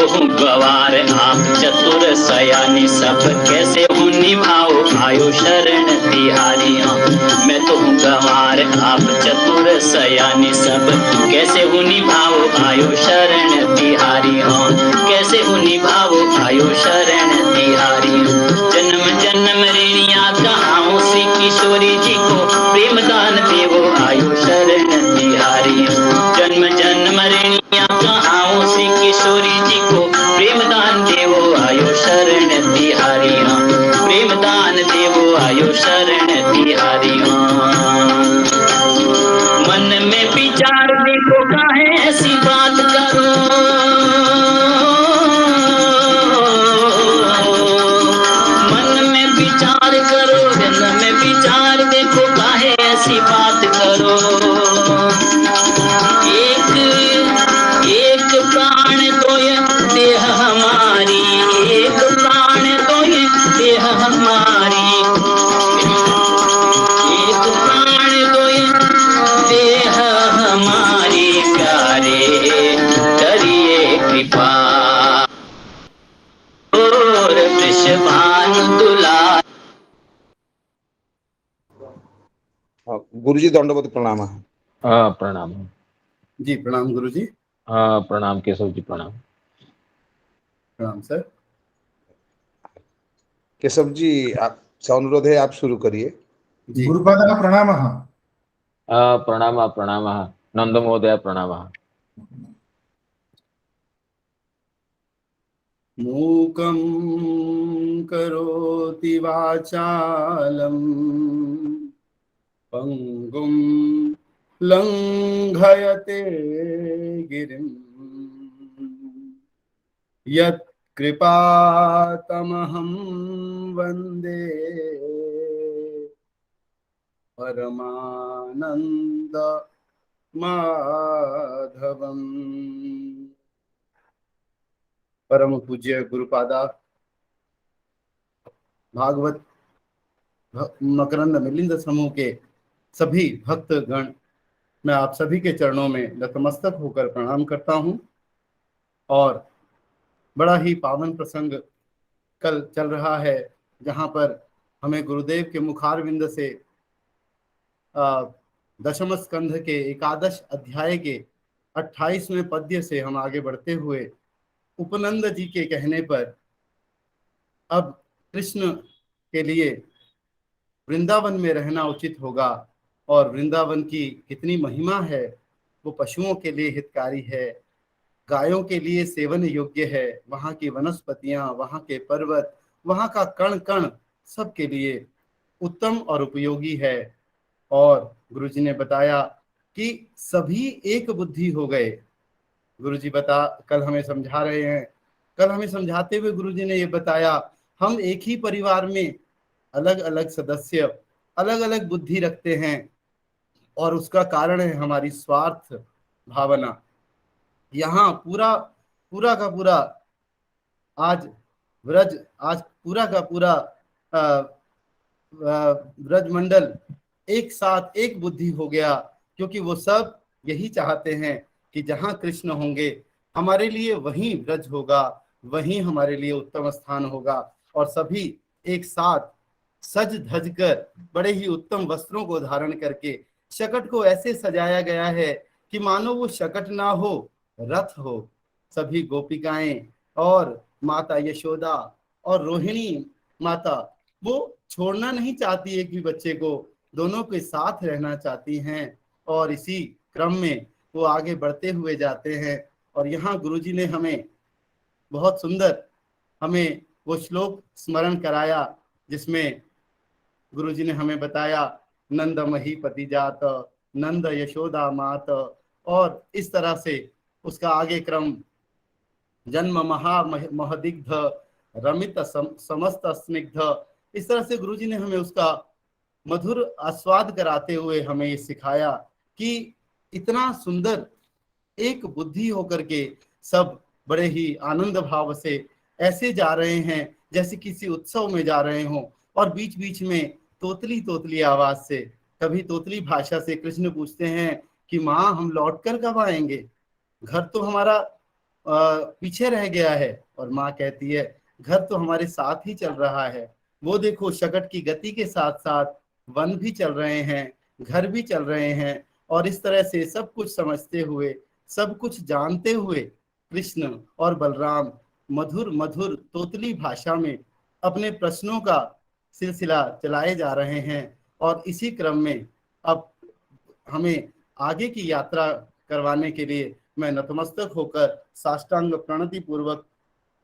हूँ गवार आप चतुर सयानी सब कैसे हूँ निभाओ आयो शरण तिहारी। मैं तो हूँ गवार आप चतुर सयानी सब कैसे हूँ निभाओ आयो शरण तिहारी। कैसे हूँ निभाओ आयो शरण तिहारी। जन्म जन्म ऋणिया कहाऊं श्री किशोरी जी को प्रेम दान देवो आयो शरण तिहारी। जन्म जन्म ऋणिया कहाऊं श्री किशोरी जी को प्रेम दान देवो आयो शरण तिहारी। प्रेम दान देवो आयो शरण तिहारी। मन में विचार देखो काहे ऐसी बात करो। मन में विचार करो जन्म में विचार देखो काहे ऐसी बात करो। एक प्राण तो ये देह हमारी एक प्राण तो ये देह हमारी। एक प्राण तो ये देह हमारी प्यारे करिए कृपा और वृषभानु दुलार। गुरुजी दंडवत प्रणाम। प्रणाम जी, प्रणाम गुरुजी। प्रणाम केशव जी, प्रणाम। प्रणाम सर। केशव जी आपसे अनुरोध है आप शुरू करिए। गुरुपादाः प्रणामः। प्रणाम प्रणाम नंद महोदय प्रणाम। मूकं करोति वाचालं पंगुं लंघयते गिरिं यत् कृपातमहं वन्दे परमानंद माधवम। परम पूज्य गुरुपादा भागवत मकरंद मिलिंद समूह के सभी भक्त गण, मैं आप सभी के चरणों में नतमस्तक होकर प्रणाम करता हूं। और बड़ा ही पावन प्रसंग कल चल रहा है जहां पर हमें गुरुदेव के मुखारविंद से दशम स्कंध के एकादश अध्याय के 28वें पद्य से हम आगे बढ़ते हुए उपनंद जी के कहने पर अब कृष्ण के लिए वृंदावन में रहना उचित होगा और वृंदावन की कितनी महिमा है। वो पशुओं के लिए हितकारी है, गायों के लिए सेवन योग्य है। वहाँ की वनस्पतियां, वहाँ के पर्वत, वहाँ का कण कण सबके लिए उत्तम और उपयोगी है। और गुरुजी ने बताया कि सभी एक बुद्धि हो गए। गुरुजी कल हमें समझा रहे हैं, कल हमें समझाते हुए गुरुजी ने ये बताया हम एक ही परिवार में अलग अलग सदस्य अलग अलग बुद्धि रखते हैं और उसका कारण है हमारी स्वार्थ भावना। यहाँ पूरा का पूरा आज पूरा का पूरा ब्रज मंडल एक साथ एक बुद्धि हो गया, क्योंकि वो सब यही चाहते हैं कि जहाँ कृष्ण होंगे हमारे लिए वहीं ब्रज होगा, वहीं हमारे लिए उत्तम स्थान होगा। और सभी एक साथ सज धज कर बड़े ही उत्तम वस्त्रों को धारण करके शकट को ऐसे सजाया गया है कि मानो वो शकट ना हो, रथ हो। सभी गोपिकाएं और माता यशोदा और रोहिणी माता वो छोड़ना नहीं चाहती एक भी बच्चे को, दोनों के साथ रहना चाहती हैं। और इसी क्रम में वो आगे बढ़ते हुए जाते हैं। और यहाँ गुरुजी ने हमें बहुत सुंदर हमें वो श्लोक स्मरण कराया जिसमें गुरुजी ने हमें बताया नंद मही पति जात, नंद यशोदा मात, और इस तरह से उसका आगे क्रम जन्म महा महदिग्ध रमित समस्त स्निग्ध। इस तरह से गुरुजी ने हमें उसका मधुर आस्वाद कराते हुए हमें ये सिखाया कि इतना सुंदर एक बुद्धि होकर के सब बड़े ही आनंद भाव से ऐसे जा रहे हैं जैसे किसी उत्सव में जा रहे हों। और बीच बीच में तोतली तोतली आवाज से, कभी तोतली भाषा से कृष्ण पूछते हैं कि माँ हम लौट कर कब आएंगे, घर तो हमारा पीछे रह गया है। और माँ कहती है घर तो हमारे साथ ही चल रहा है। वो देखो शकट की गति के साथ साथ वन भी चल रहे हैं, घर भी चल रहे हैं। और इस तरह से सब कुछ समझते हुए, सब कुछ जानते हुए कृष्ण और बलराम मधुर मधुर तोतली भाषा में अपने प्रश्नों का सिलसिला चलाए जा रहे हैं। और इसी क्रम में अब हमें आगे की यात्रा करवाने के लिए मैं नतमस्तक होकर साष्टांग प्रणति पूर्वक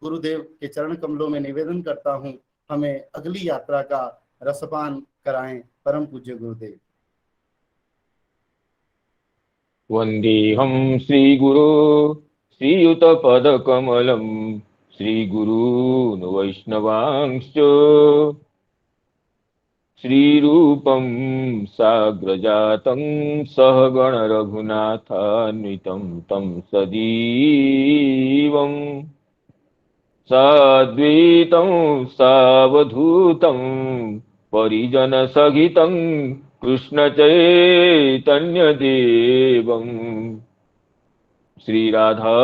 गुरुदेव के चरण कमलों में निवेदन करता हूँ, हमें अगली यात्रा का रसपान कराएं परम पूज्य गुरुदेव। वन्देऽहं श्रीगुरो श्रीयुतपदकमलं श्रीगुरून् वैष्णवांश्च श्रीरूपं साग्रजातं सहगण रघुनाथान्वितं तं सजीवं साद्वैतं सावधूतं परिजनसहितं कृष्णचैतन्यदेवं श्रीराधा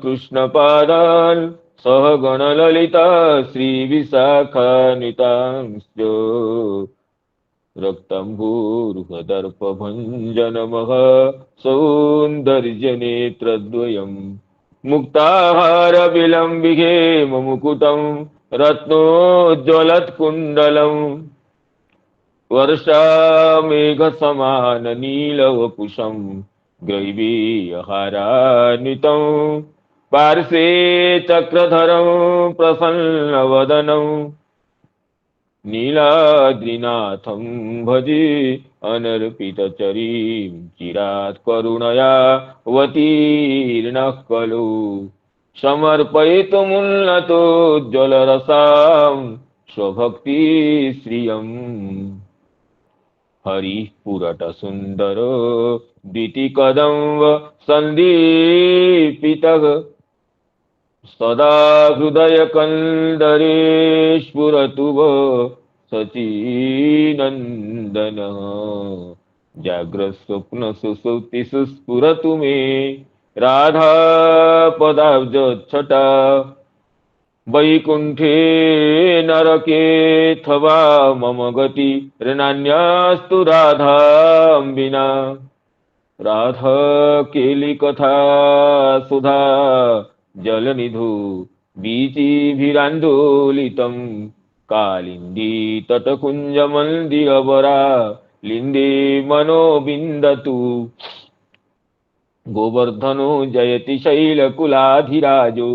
कृष्णपादान् सहगणललिता श्रीविशाखान्वितांश्च रक्तम्भोरुहदर्पभञ्जनमः सौन्दर्यनेत्रद्वयम् मुक्ताहारविलम्बिके मुकुटं रत्नोज्ज्वलत्कुण्डलम् वर्षामेघसमाननीलवपुषं ग्रैवीयहारान्वितं पार्श्वे चक्रधरं प्रसन्नवदनं नीलाद्रिनाथं भजे अनर्पितचरीं चिरात् करुणया अवतीर्णः खलु समर्पयितुमुन्नतोज्ज्वलरसां स्वभक्तिश्रियम् हरिः पुरटसुन्दरो द्वितीकदम्ब सन्दीपितः सदा हृदयकन्दरे स्फुरतु वो सचीनन्दनः जाग्रत्स्वप्नसुषुप्तिषु स्फुरतु मे राधापदाब्जच्छटा वैकुण्ठे नरकेऽथवा मम गतिर्नान्यास्तु राधां विना राधा केलिकथा सुधा जलनिधौ बीचिभिरान्दोलितं कालिन्दी तटकुञ्जमन्दिरवरा लिन्दे मनो विन्दतु गोवर्धनो जयति शैलकुलाधिराजो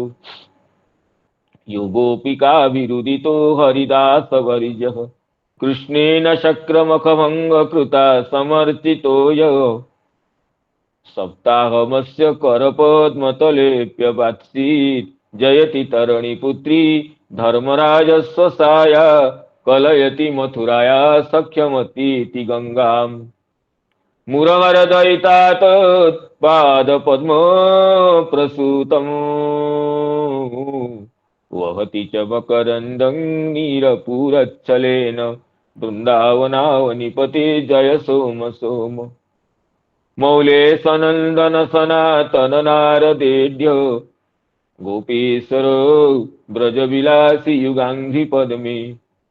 यो गोपिकाभिरुदितो हरिदासवर्यः कृष्णेन शक्रमखभङ्गकृता समर्चितो यः सप्ताहमस्य करपद्मतलेऽप्यवात्सीत् जयति तरणिपुत्री धर्मराजस्य साया कलयति मथुराया सख्यमतीति गङ्गाम् मुरहरदयितात पादपद्मप्रसूतम् वहति च मकरन्दं नीरपूरच्छलेन वृन्दावनावनिपते जय सोम सोम मौले सनन्दन सनातन नारदेढ्य गोपेश्वर ब्रजविलासी युगाङ्घ्रिपद्मे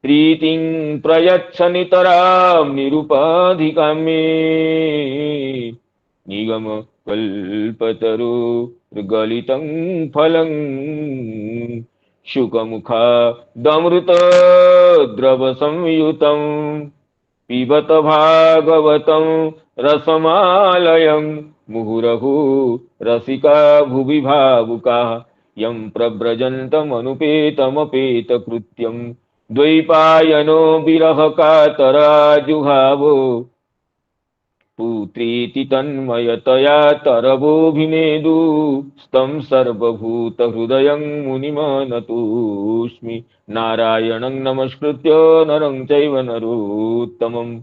प्रीतिं प्रयच्छ नितरां निरुपाधिकां मे निगम कल्पतरुर्गलितं फलं शुकमुखादमृत द्रवसंयुतं पिबत भागवतं रसमालयं मुहुरहु रसिका भुवि भावुकाः यं प्रव्रजन्तमनुपेतमपेतकृत्यं द्वैपायनो विरह कातराजुहावो पुत्रीति तन्मयतया तरवोऽभिनेदु स्तं सर्वभूतहृदयं मुनिमानतोऽस्मि नारायणं नमस्कृत्य नरं चैव नरोत्तमम्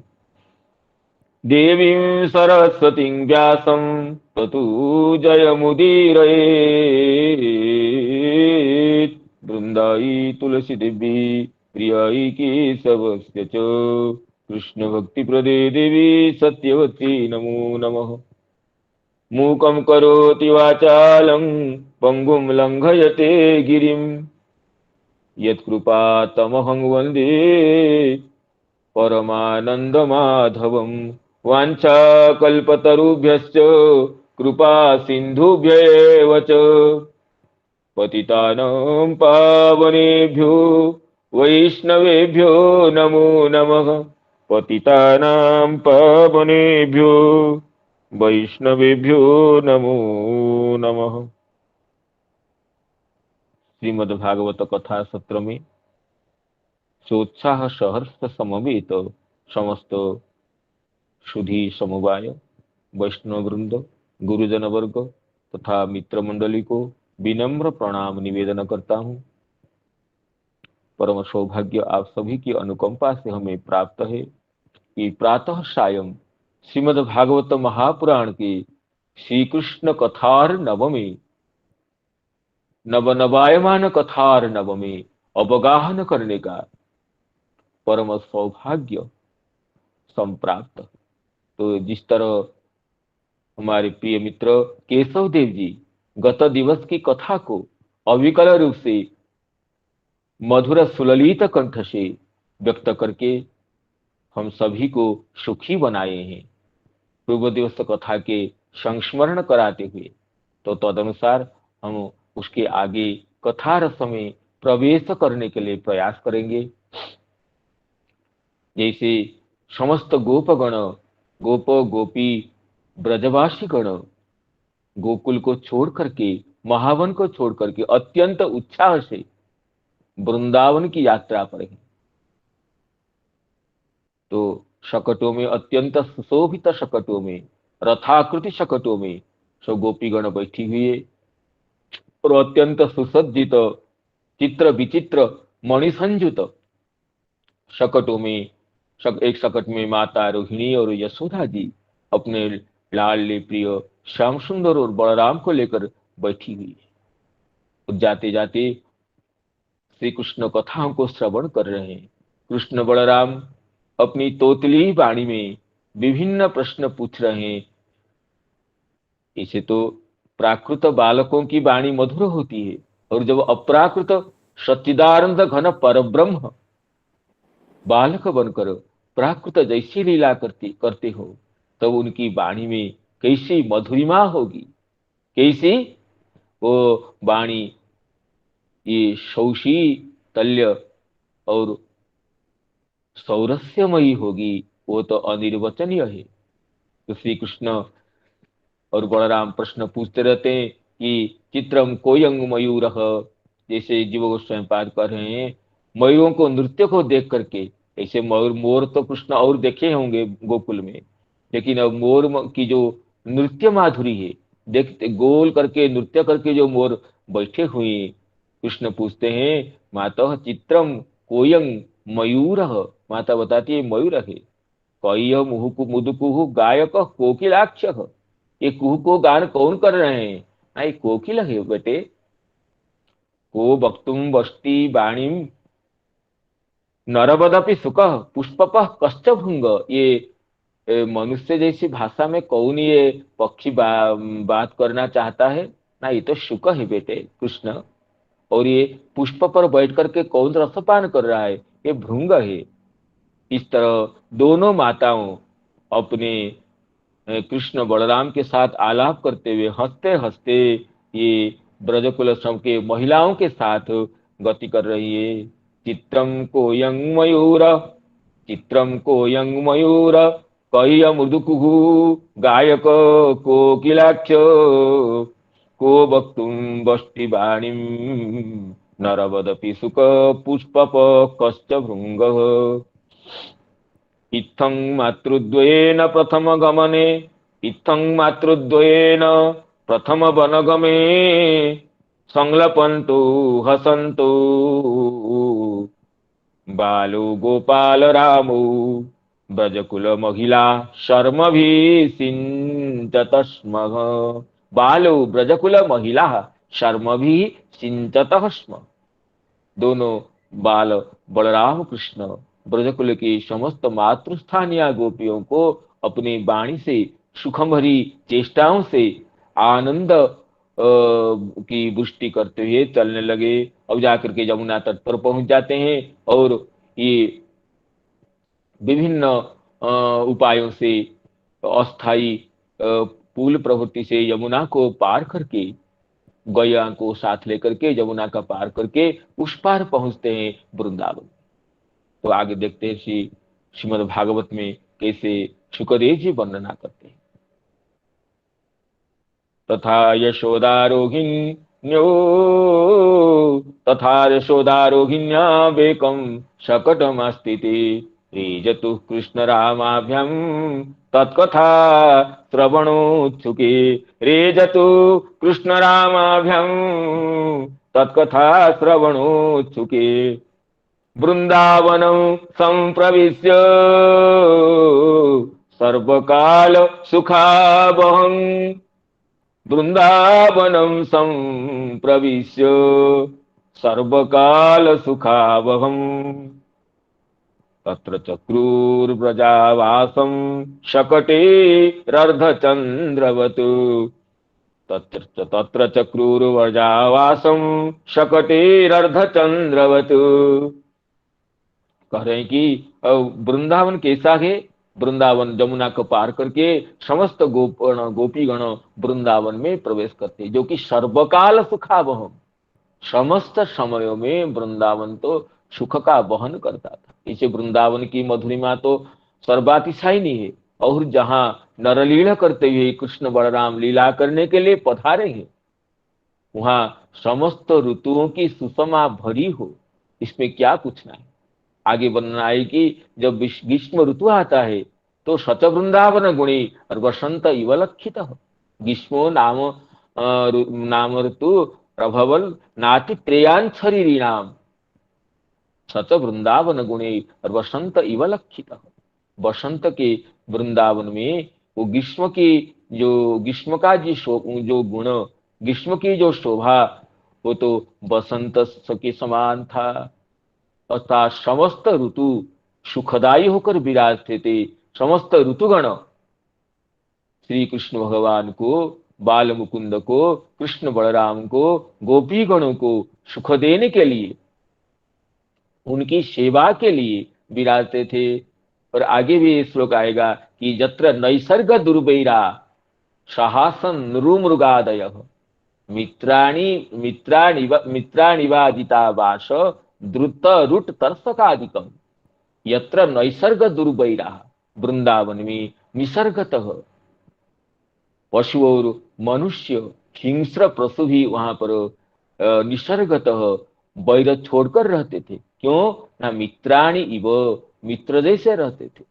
देवीं सरस्वतीं व्यासं ततो जयमुदीरयेत् वृन्दाई तुलसी देवी प्रियाई केशवस्य च कृष्ण भक्ति प्रदे देवी सत्यवती नमो नमः। मूकं करोति वाचालं पंगुं लंघयते गिरिं यत्कृपातमहं वन्दे परमानन्दमाधवं वाञ्छाकल्पतरुभ्यश्च कृपा सिन्धुभ्येव च पतितानां पावनेभ्यो वैष्णवेभ्यो नमो नमः। पतितानां पावनेभ्यो वैष्णवेभ्यो नमो नमः। श्रीमद् भागवत कथा सत्र में सोत्साह सहर्ष समवेत समस्त सुधी समुदाय, वैष्णव वृंद, गुरुजन वर्ग तथा मित्र मंडली को विनम्र प्रणाम निवेदन करता हूँ। परम सौभाग्य आप सभी की अनुकंपा से हमें प्राप्त है कि प्रातः सायं श्रीमद् भागवत महापुराण की श्री कृष्ण कथार नवमी नवनवायमान कथार नवमी अवगाहन करने का परम सौभाग्य संप्राप्त। तो जिस तरह हमारे प्रिय मित्र केशव देव जी गत दिवस की कथा को अविकल रूप से मधुर सुललित कंठ से व्यक्त करके हम सभी को सुखी बनाए हैं, पूर्व दिवस कथा के संस्मरण कराते हुए, तो तदनुसार हम उसके आगे कथा रस में प्रवेश करने के लिए प्रयास करेंगे। जैसे समस्त गोपगण, गोप गोपी ब्रजवासी गण गोकुल को छोड़ करके, महावन को छोड़ करके अत्यंत उत्साह से वृंदावन की यात्रा पर है। तो शकटों में, अत्यंत सुशोभित शकटों में, रथाकृति शकटों में सब गोपीगण बैठी हुई है और अत्यंत सुसज्जित चित्र विचित्र मणिसंयुत शकटों में एक शकट में माता रोहिणी और यशोदा जी अपने लाडले प्रिय श्याम सुंदर और बलराम को लेकर बैठी हुई है। जाते जाते श्री कृष्ण कथाओं को श्रवण कर रहे हैं। कृष्ण बलराम अपनी तोतली वाणी में विभिन्न प्रश्न पूछ रहे हैं। इसे तो प्राकृत बालकों की वाणी मधुर होती है, और जब अप्राकृत सच्चिदानंद घन परब्रह्म बालक बनकर प्राकृत जैसी लीला करते हो, तब उनकी वाणी में कैसी मधुरिमा होगी, कैसी वो वाणी ये सौशीतल्य और सौरस्यमयी होगी, वो तो अनिर्वचनीय है। तो श्री कृष्ण और बलराम प्रश्न पूछते रहते हैं कि चित्रम कोयंग मयूर, जैसे जीव गोस्वामी पाद कर रहे हैं, मयूरों को नृत्य को देख करके, ऐसे मयूर मोर तो कृष्ण और देखे होंगे गोकुल में, लेकिन अब मोर की जो नृत्य माधुरी है, देखते गोल करके नृत्य करके जो मोर बैठे हुए हैं, कृष्ण पूछते हैं माता चित्रम कोयंग मयूर, माता बताती है मयूर है। कई मुदुकुहु गायक कोकिलाक्ष, ये कुहू को गान कौन कर रहे हैं? ये कोकिल है बेटे। को वक्तुम वष्टि वाणीम नरवदपि सुख पुष्पप कश्च भृंग, ये मनुष्य जैसी भाषा में कौन ये पक्षी बात करना चाहता है? ना, ये तो शुक है बेटे कृष्ण। और ये पुष्प पर बैठ करके कौन रसपान कर रहा है? ये भृंग है। इस तरह दोनों माताओं अपने कृष्ण बलराम के साथ आलाप करते हुए हंसते हंसते ये ब्रजकुल के महिलाओं के साथ गति कर रही है। चित्रम कोयं मयूर, चित्रम कोयं मयूर, कह्य मृदुकुहु गायक कोकिलाक्ष, को वक्तुम वष्टि वाणीम नरवदपि सुख पुष्पप कश्च भृंग। इत्थं मातृद्वयेन प्रथम गमने, इत्थं मातृद्वयेन प्रथम वनगमे, संलपन्तु हसन्तु बालो गोपाल रामो, ब्रजकुल महिला शर्मभिः सिञ्चत स्म। बालो ब्रजकुल महिला शर्मभिः सिञ्चतः स्म। दोनों बाल बलराम कृष्ण ब्रजकुल की समस्त मातृस्थानीय गोपियों को अपनी वाणी से सुखम भरी चेष्टाओं से आनंद की पुष्टि करते हुए चलने लगे। अब जाकर के यमुना तट पर पहुंच जाते हैं और ये विभिन्न उपायों से अस्थाई पुल प्रवृत्ति से यमुना को पार करके, गया को साथ लेकर के यमुना का पार करके उस पार पहुंचते हैं वृंदावन। तो आगे देखते हैं श्रीमद् भागवत में कैसे शुकदेव जी वर्णना करते हैं। तथा यशोदारोहिण्या वेकं शकटमस्तिते रेजतु कृष्णरामाभ्यां तत्कथा श्रवणोत्सुके। रेजतु कृष्णरामाभ्यां तत्कथा श्रवणोत्सुके। वृंदावनं संप्रविश्य सर्वकाल सुखावहं। वृंदावनं संप्रविश्य सर्वकाल सुखावहम्। तत्र चक्रुर्व्रजावासं शकटेरर्धचन्द्रवत्। तत्र चक्रुर्व्रजावासं शकटेरर्धचन्द्रवत्। कह रहे हैं कि वृंदावन कैसा है। वृंदावन यमुना को पार करके समस्त गोपीगण वृंदावन में प्रवेश करते हैं, जो कि सर्वकाल सुखावहम। समस्त समयों में वृंदावन तो सुख का वहन करता था। इसे वृंदावन की मधुरिमा तो सर्वातिशायिनी है। और जहां नरलीला करते हुए कृष्ण बलराम लीला करने के लिए पधारे हैं, वहां समस्त ऋतुओं की सुषमा भरी हो, इसमें क्या पूछना है। आगे वर्णन आए कि जब ग्रीष्म ऋतु आता है तो शत वृंदावन गुणी और वसंत इवलक्षित। ग्रीष्मो नाम ऋतु प्रभवल नाति त्रेयांशरीरी नाम शत वृंदावन गुणे और वसंत इवलक्षित। वसंत के वृंदावन में वो ग्रीष्म का जो गुण, ग्रीष्म की जो शोभा, वो तो बसंत के समान था। अर्थात समस्त ऋतु सुखदायी होकर विराजते थे। समस्त ऋतुगण श्री कृष्ण भगवान को, बाल मुकुंद को, कृष्ण बलराम को, गोपी गणों को सुख देने के लिए, उनकी सेवा के लिए विराजते थे। और आगे भी ये श्लोक आएगा कि यत्र नैसर्ग दुर्वैरा सहासन नृमृगादय मित्राणिवादिता वास द्रुत रुट तर्सकादिकम। यत्र नैसर्ग दुर्वैरा, वृंदावन में निसर्गतः पशु और मनुष्य, हिंस्र पशु भी वहां पर निसर्गतः वैर छोड़कर रहते थे। क्यों ना मित्राणि इव, मित्र जैसे रहते थे।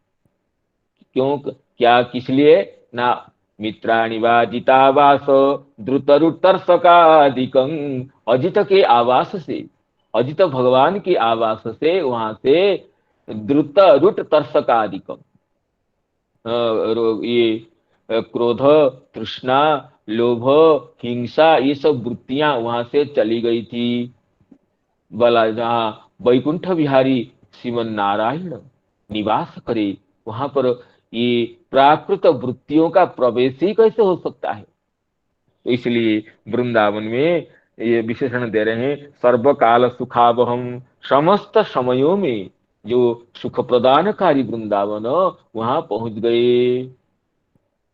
क्यों, क्या, किस लिए ना मित्राणि वाजितावास द्रुतरुतर्सकादिकं। अजित के आवास से, अजित भगवान की आवास से, वहां से द्रुत रुट तर्सकादिकम, ये क्रोध, तृष्णा, लोभ, हिंसा, ये सब वृत्तियां वहां से चली गई थी। बोला जहां वैकुंठ विहारी श्रीमन नारायण निवास करे, वहां पर ये प्राकृत वृत्तियों का प्रवेश ही कैसे हो सकता है। तो इसलिए वृंदावन में ये विशेषण दे रहे हैं, सर्वकाल सुखावहम। समस्त समयों में जो सुख प्रदानकारी वृंदावन, वहां पहुंच गए।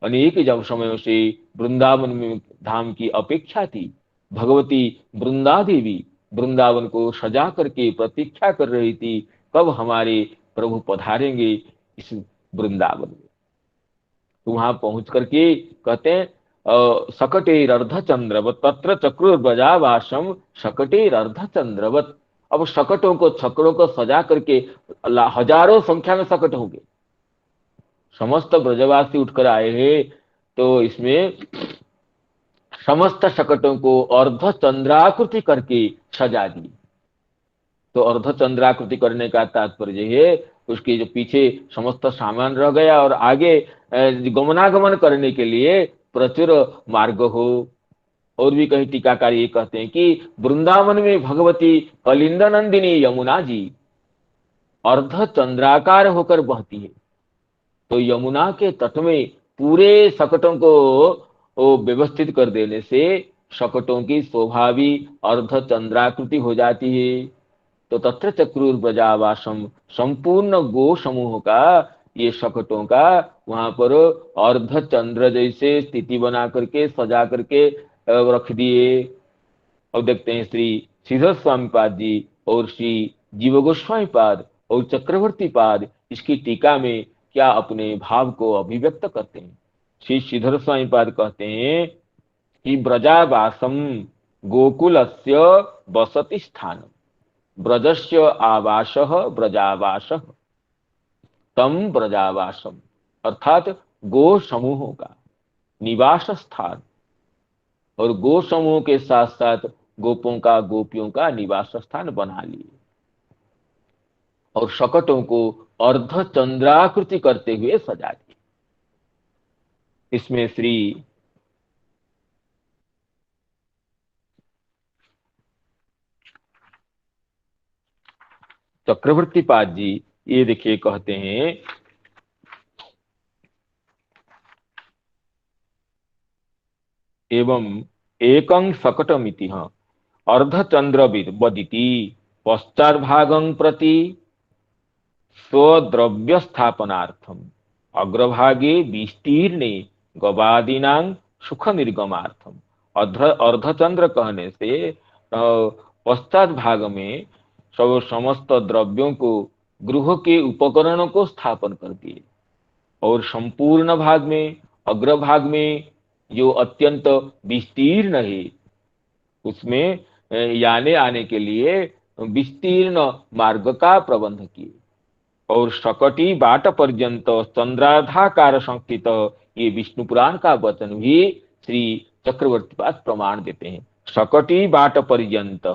अनेक जब समयों से वृंदावन में धाम की अपेक्षा थी। भगवती वृंदा देवी वृंदावन को सजा करके प्रतीक्षा कर रही थी, कब हमारे प्रभु पधारेंगे इस वृंदावन में। तो वहां पहुंच करके कहते हैं शकटेर अर्धचंद्रवत तत्र चक्रुर्व्रजावासम शकटेर अर्धचंद्रवत। अब शकटों को, छकड़ों को सजा करके हजारों संख्या में शकट होंगे। समस्त ब्रजवासी उठकर आए हैं, तो इसमें समस्त शकटों को अर्धचंद्राकृति करके सजा दी। तो अर्धचंद्राकृति करने का तात्पर्य है उसके जो पीछे समस्त सामान रह गया और आगे गमनागमन करने के लिए प्रचुर मार्ग हो। और भी कई टीकाकार ये कहते हैं कि वृंदावन में भगवती कलिंद नंदिनी यमुना जी अर्धचंद्राकार होकर बहती है। तो यमुना के तट में पूरे शकटों को वो व्यवस्थित कर देने से शकटों की शोभा भी अर्धचंद्राकृति हो जाती है। तो तत्र चक्रुर्व्रजावासम, संपूर्ण गो समूह का, ये शकटों का वहां पर अर्धचंद्र जैसे स्थिति बना करके सजा करके रख दिए। और देखते हैं श्री श्रीधर स्वामी पाद जी और श्री जीव गोस्वामी पाद और चक्रवर्ती पाद इसकी टीका में क्या अपने भाव को अभिव्यक्त करते हैं। श्री श्रीधर स्वामी पाद कहते हैं कि ब्रजावासम गोकुलस्य वसति स्थानम, ब्रजस्य आवासः ब्रजावासः तम ब्रजावासम, अर्थात गो समूहों का निवास स्थान, और गो समूह के साथ साथ गोपों का गोपियों का निवास स्थान बना लिए और शकटों को अर्धचंद्राकृति करते हुए सजा दिए। इसमें श्री चक्रवर्ती पाद जी ये देखिए कहते हैं, एवं एकं शकटमिति अर्धचंद्रविद वदिति पश्चाद्भागं प्रति स्वद्रव्य स्थापनार्थम अग्रभागे विस्तीर्णे गवादीनां सुख निर्गमार्थम। अर्धचंद्र कहने से पश्चात भाग में सब समस्त द्रव्यों को, गृह के उपकरणों को स्थापन कर दिए, और संपूर्ण भाग में, अग्रभाग में जो अत्यंत विस्तीर्ण है उसमें याने आने के लिए विस्तीर्ण मार्ग का प्रबंध किए, और शकटी बाट पर्यंत चंद्रार्धाकार संस्थित, ये विष्णु पुराण का वचन भी श्री चक्रवर्ती पाद प्रमाण देते हैं। शकटी बाट पर्यंत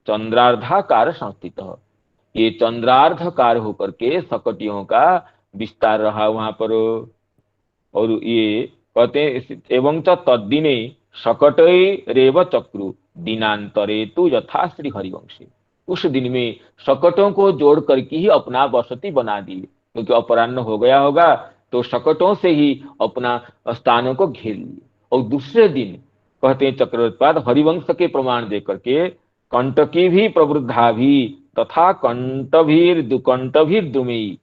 चंद्रार्धाकार संस्थित, ये चंद्रार्धकार होकर के शकटियों का विस्तार रहा वहां पर। और ये कहते हैं एवं च तद्दिने शकटे रेव चक्रु दिनांतरे तु यथा श्री हरिवंशी, उस दिन में शकटों को जोड़ करके ही अपना बसती बना दी, क्योंकि अपराह्न हो गया होगा तो शकटों से ही अपना स्थानों को घेर लिए। और दूसरे दिन कहते हैं चक्रवर्ती हरिवंश के प्रमाण दे करके कंटकी भी प्रवृद्धा भी तथा कंटभीर दुमेयी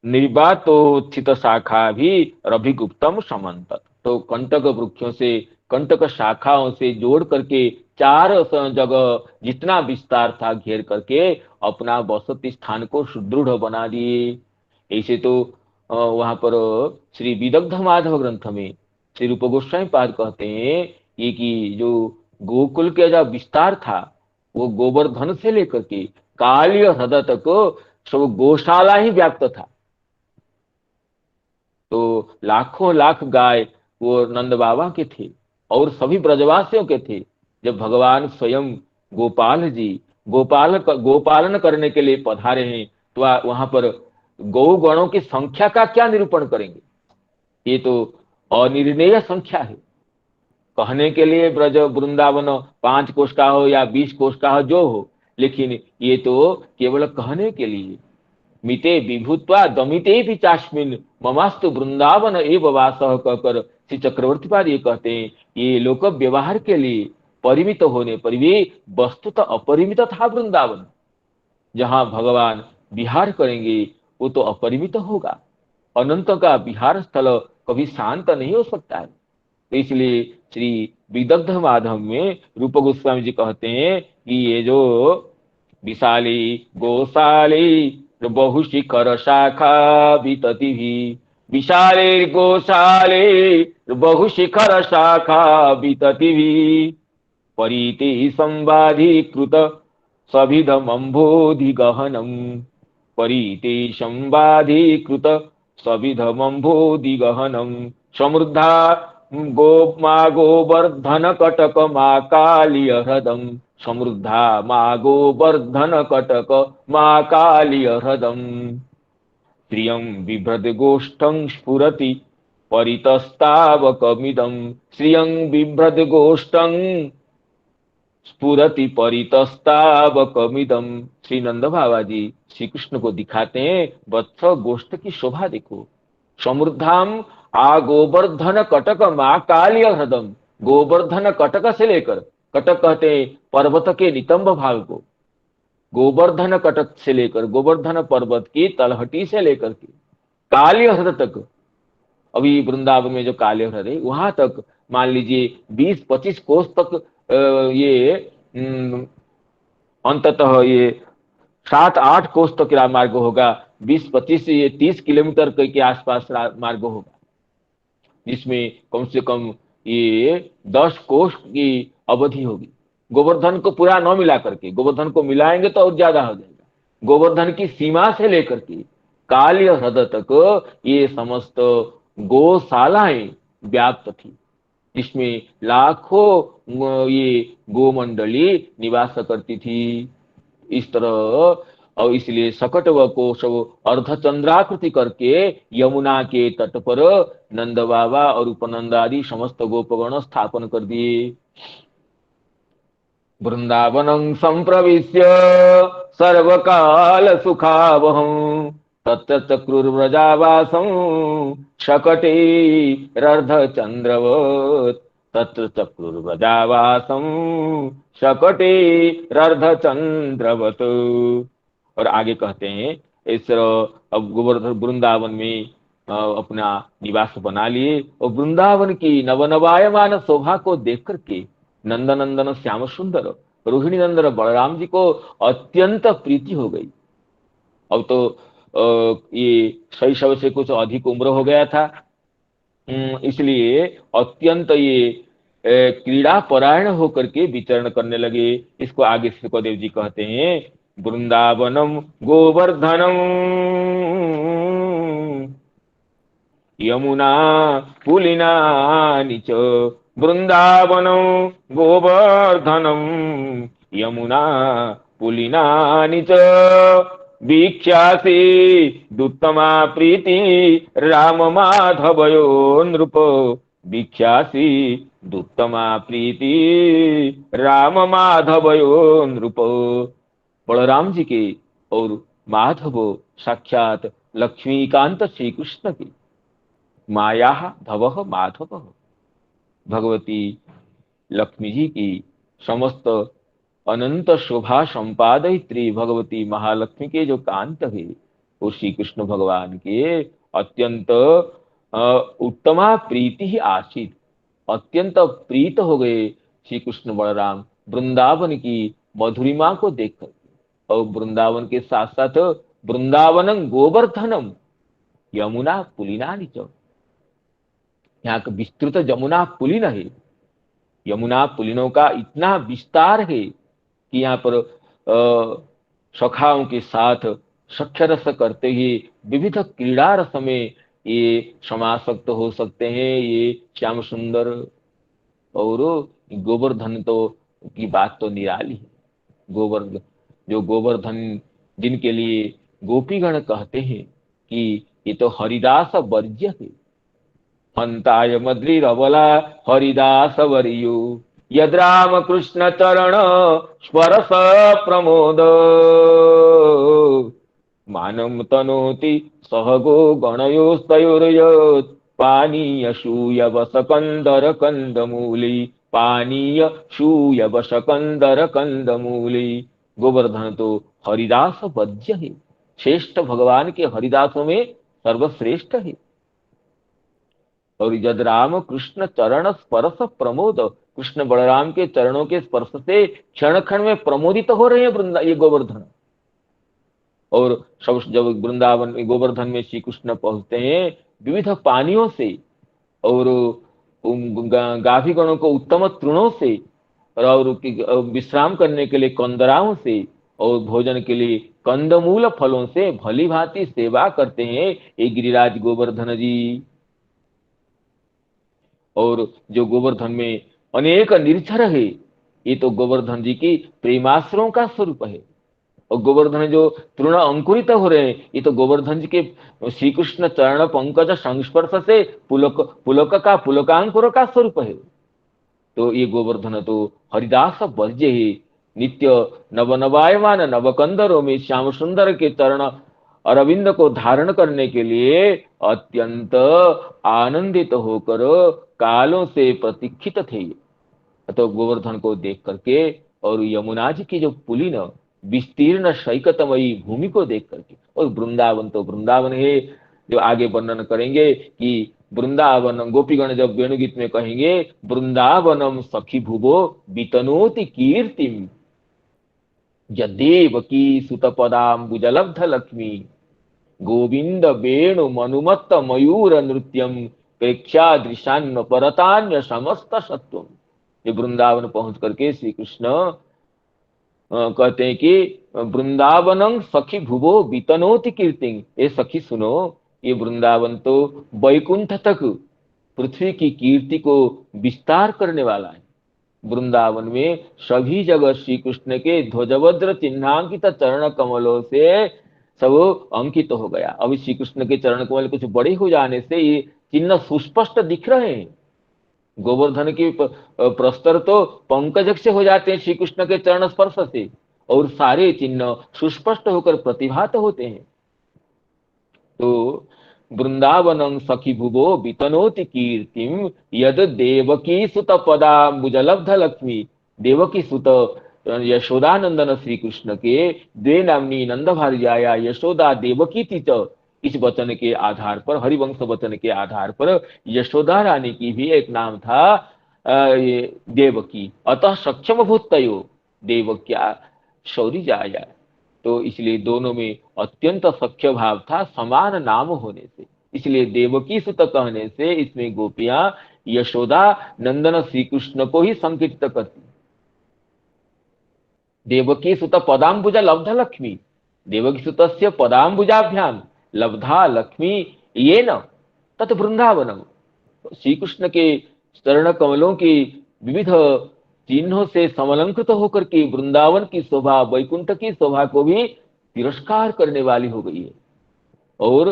निर्वातोत्थित शाखा भी रभिगुप्तम समन्तत, तो कंटक वृक्षों से, कंटक शाखाओं से जोड़ करके चार जगह जितना विस्तार था घेर करके अपना बसती स्थान को सुदृढ़ बना दिए। ऐसे तो वहां पर श्री विदग्ध माधव ग्रंथ में श्री रूप गोस्वामी पाद कहते हैं ये कि जो गोकुल के जो विस्तार था वो गोवर्धन से लेकर के कालिय हृदय तक सब गौशाला ही व्याप्त था। तो लाखों लाख गाय वो नंद बाबा के थे और सभी ब्रजवासियों के थे। जब भगवान स्वयं गोपाल जी गोपालन करने के लिए पधारे हैं तो वहां पर गौ गणों की संख्या का क्या निरूपण करेंगे? ये तो अनिर्णेय संख्या है। कहने के लिए ब्रज वृंदावन 5 कोष का हो या 20 कोष का हो जो हो, लेकिन ये तो केवल कहने के लिए। मिते विभूत्वा दमिते भी चास्मिन ममास्तु वृंदावन एव वासः कहकर श्री चक्रवर्ती पाद ये कहते हैं ये लोक व्यवहार के लिए परिमित होने पर भी वस्तुतः अपरिमित था वृंदावन। जहां भगवान विहार करेंगे वो तो अपरिमित होगा। अनंत का विहार स्थल कभी शांत नहीं हो सकता है। तो इसलिए श्री विदग्ध माधव में रूप गोस्वामी जी कहते हैं कि ये जो विशाली गोशाली बहुशिखर शाखा वितति भी, विशाले गोशाले बहुशिखर शाखा वितति भी, परीति संवादीकृत सविधमंभोधि गहनम, परीति संवादीकृत सविधमंभोधि गहनम, समृद्धा मा गोवर्धन कटक मा कालिय हृदम, समृद्धा मा गोवर्धन कटक मा कालिय हृदम, श्रियं बिभ्रद गोष्ठं स्फुरति परितस्तावकमिदं, श्रियं बिभ्रद गोष्ठं स्फुरति परितस्तावकमिदम। श्री नंद बाबा जी श्री कृष्ण को दिखाते हैं, वत्स गोष्ठ की शोभा देखो। समृद्धाम आ गोवर्धन कटक माँ कालिय हृदम। गोवर्धन कटक से लेकर, कटक कहते हैं पर्वत के नितंब भाग को, गोवर्धन कटक से लेकर गोवर्धन पर्वत की तलहटी से लेकर के कालिय ह्रद तक, अभी वृंदावन में जो कालिय ह्रद है वहां तक मान लीजिए 20-25 कोस तक ये अंततः ये 7-8 कोस तक का मार्ग होगा, 20-25 ये 30 किलोमीटर के आसपास मार्ग होगा, जिसमें कम से कम ये 10 कोस की अवधि होगी। गोवर्धन को पूरा न मिला करके, गोवर्धन को मिलाएंगे तो और ज्यादा हो जाएगा। गोवर्धन की सीमा से लेकर के कालिय ह्रद तक ये समस्त गौशालाएं व्याप्त थी, जिसमें लाखों ये गोमंडली निवास करती थी। इस तरह, और इसलिए सकटव को सब अर्धचंद्राकृति करके यमुना के तट पर नंद बाबा और उपनंद आदि समस्त गोपगण स्थापन कर दिए। वृंदावनं संप्रविश्य सर्वकाल सुखावहं तत्र चक्रुर्व्रजावासं शकटेरर्धचन्द्रवत्। तत्र चक्रुर्व्रजावासं शकटेरर्धचन्द्रवत्। और आगे कहते हैं इस अब गोवर्धन वृंदावन में अपना निवास बना लिए, और वृंदावन की नवनवायमान शोभा को देख करके नंदनंदन श्याम सुंदर रोहिणी नंदन बलराम जी को अत्यंत प्रीति हो गई। अब तो ये शैशव से कुछ अधिक उम्र हो गया था, इसलिए अत्यंत ये क्रीड़ा परायण होकर के विचरण करने लगे। इसको आगे सुखदेव जी कहते हैं, वृंदावनम गोवर्धनम यमुना पुलिना च। वृंदावनं गोवर्धनं यमुना पुलिनानि च। वीक्ष्यासि दुत्तमा प्रीति राम माधवयो नृप। वीक्ष्यासि दुत्तमा प्रीति राम माधवयो नृप। बलराम जी के और माधव साक्षात लक्ष्मीकांत श्री कृष्ण के माया धव माधव भगवती लक्ष्मी जी की समस्त अनंत शोभा संपादयित्री भगवती महालक्ष्मी के जो कांत है वो श्री कृष्ण भगवान के अत्यंत उत्तमा प्रीति ही आसित, अत्यंत प्रीत हो गए श्री कृष्ण बलराम वृंदावन की मधुरिमा को देखकर। और वृंदावन के साथ साथ वृंदावनम गोवर्धनम यमुना पुलिनानि च। यहाँ का विस्तृत यमुना पुलिन है, यमुना पुलिनों का इतना विस्तार है कि यहाँ पर सखाओं के साथ सख्यरस करते हुए विविध क्रीड़ा रस में ये समासक्त हो सकते हैं ये श्याम सुंदर। और गोवर्धन तो की बात तो निराली है। गोवर्धन जो गोवर्धन जिनके लिए गोपीगण कहते हैं कि ये तो हरिदास वर्ज्य है। हंताय मद्रिरबला हरिदास वरियो यद राम कृष्ण चरण स्पर्श प्रमोद। मानम तनोति सहगो गणयोस्तयोर्यत् पानीय शूयवस कंदर कंदमूली। पानीय शूयवस कंदर कंदमूली। गोवर्धन तो हरिदास वज्य है, श्रेष्ठ भगवान के हरिदासों में सर्वश्रेष्ठ है। और यद राम कृष्ण चरण स्पर्श प्रमोद, कृष्ण बलराम के चरणों के स्पर्श से क्षण क्षण में प्रमोदित हो रहे हैं ये गोवर्धन। और सब जब वृंदावन गोवर्धन में श्री कृष्ण पहुंचते हैं विविध पानियों से और गाभीगणों को उत्तम तृणों से और विश्राम करने के लिए कंदराओं से और भोजन के लिए कंदमूल फलों से भली भांति सेवा करते हैं ये गिरिराज गोवर्धन जी। और जो गोवर्धन में अनेक निर्झर है ये तो गोवर्धन जी की प्रेमाश्रों का स्वरूप है। और गोवर्धन जो तृण अंकुरित हो रहे हैं ये तो गोवर्धन जी के श्री कृष्ण चरण पंकज संस्पर्श से पुलक का पुलकांकुर का स्वरूप है। तो ये गोवर्धन तो हरिदास वर्ज्य है। नित्य नवनवायमान नवकंदरों में श्याम सुंदर के चरण अरविंद को धारण करने के लिए अत्यंत आनंदित होकर कालों से प्रतीक्षित थे। तो गोवर्धन को देख करके और यमुना जी की जो पुलिन विस्तीर्ण शैकतमयी भूमि को देख करके, और वृंदावन तो वृंदावन है, जो आगे वर्णन करेंगे कि वृंदावन गोपीगण जब वेणुगीत में कहेंगे वृंदावनम सखी भुवो वितनोति कीर्तिम यद्देवकी सुतपदाम्बुजलब्ध लक्ष्मी गोविंद वेणु मनुमत्त मयूर नृत्यम प्रेक्षादृशान्य परतान्य समस्त सत्वम। ये वृंदावन पहुंच करके श्री कृष्ण कहते हैं कि वृंदावनं सखी भुवो वितनोति कीर्तिं। ये सखी सुनो, ये वृंदावन तो वैकुंठ तक पृथ्वी की कीर्ति को विस्तार करने वाला है। वृंदावन में सभी जगह श्री कृष्ण के ध्वजवज्र चिन्हांकित चरण कमलों से सब अंकित हो गया। अभी श्री कृष्ण के चरण कमल कुछ बड़े हो जाने से ये चिन्ह सुस्पष्ट दिख रहे हैं। गोवर्धन की प्रस्तर तो पंकज से हो जाते हैं श्री कृष्ण के चरण स्पर्श से, और सारे चिन्ह सुस्पष्ट होकर प्रतिभात होते हैं। तो वृंदावनं सखी भुवो वितनोति कीर्तिम यद देवकी सुत पदाम्बुजलब्ध लक्ष्मी। देवकी सुत यशोदानंदन श्री कृष्ण के द्वे नामनी नंद भार्याया यशोदा देवकी थी। इस वचन के आधार पर, हरिवंश वचन के आधार पर यशोदा रानी की भी एक नाम था देवकी। अतः सक्षम भूतयो देवक्या शौरी जाया। तो इसलिए दोनों में अत्यंत सख्य भाव था समान नाम होने से, इसलिए देवकी सुत कहने से इसमें गोपियां यशोदा नंदन श्री कृष्ण को ही संकीर्तित करती। देवकी सुत पदाम्बुजा लब्ध लक्ष्मी, देवकी सुतस्य पदाम्बुजाभ्याम लब्धा लक्ष्मी ये न तत् वृंदावनम। श्री कृष्ण के चरण कमलों की विविध चिन्हों से समलंकृत होकर के वृंदावन की शोभा, वैकुंठ की शोभा को भी तिरस्कार करने वाली हो गई है। और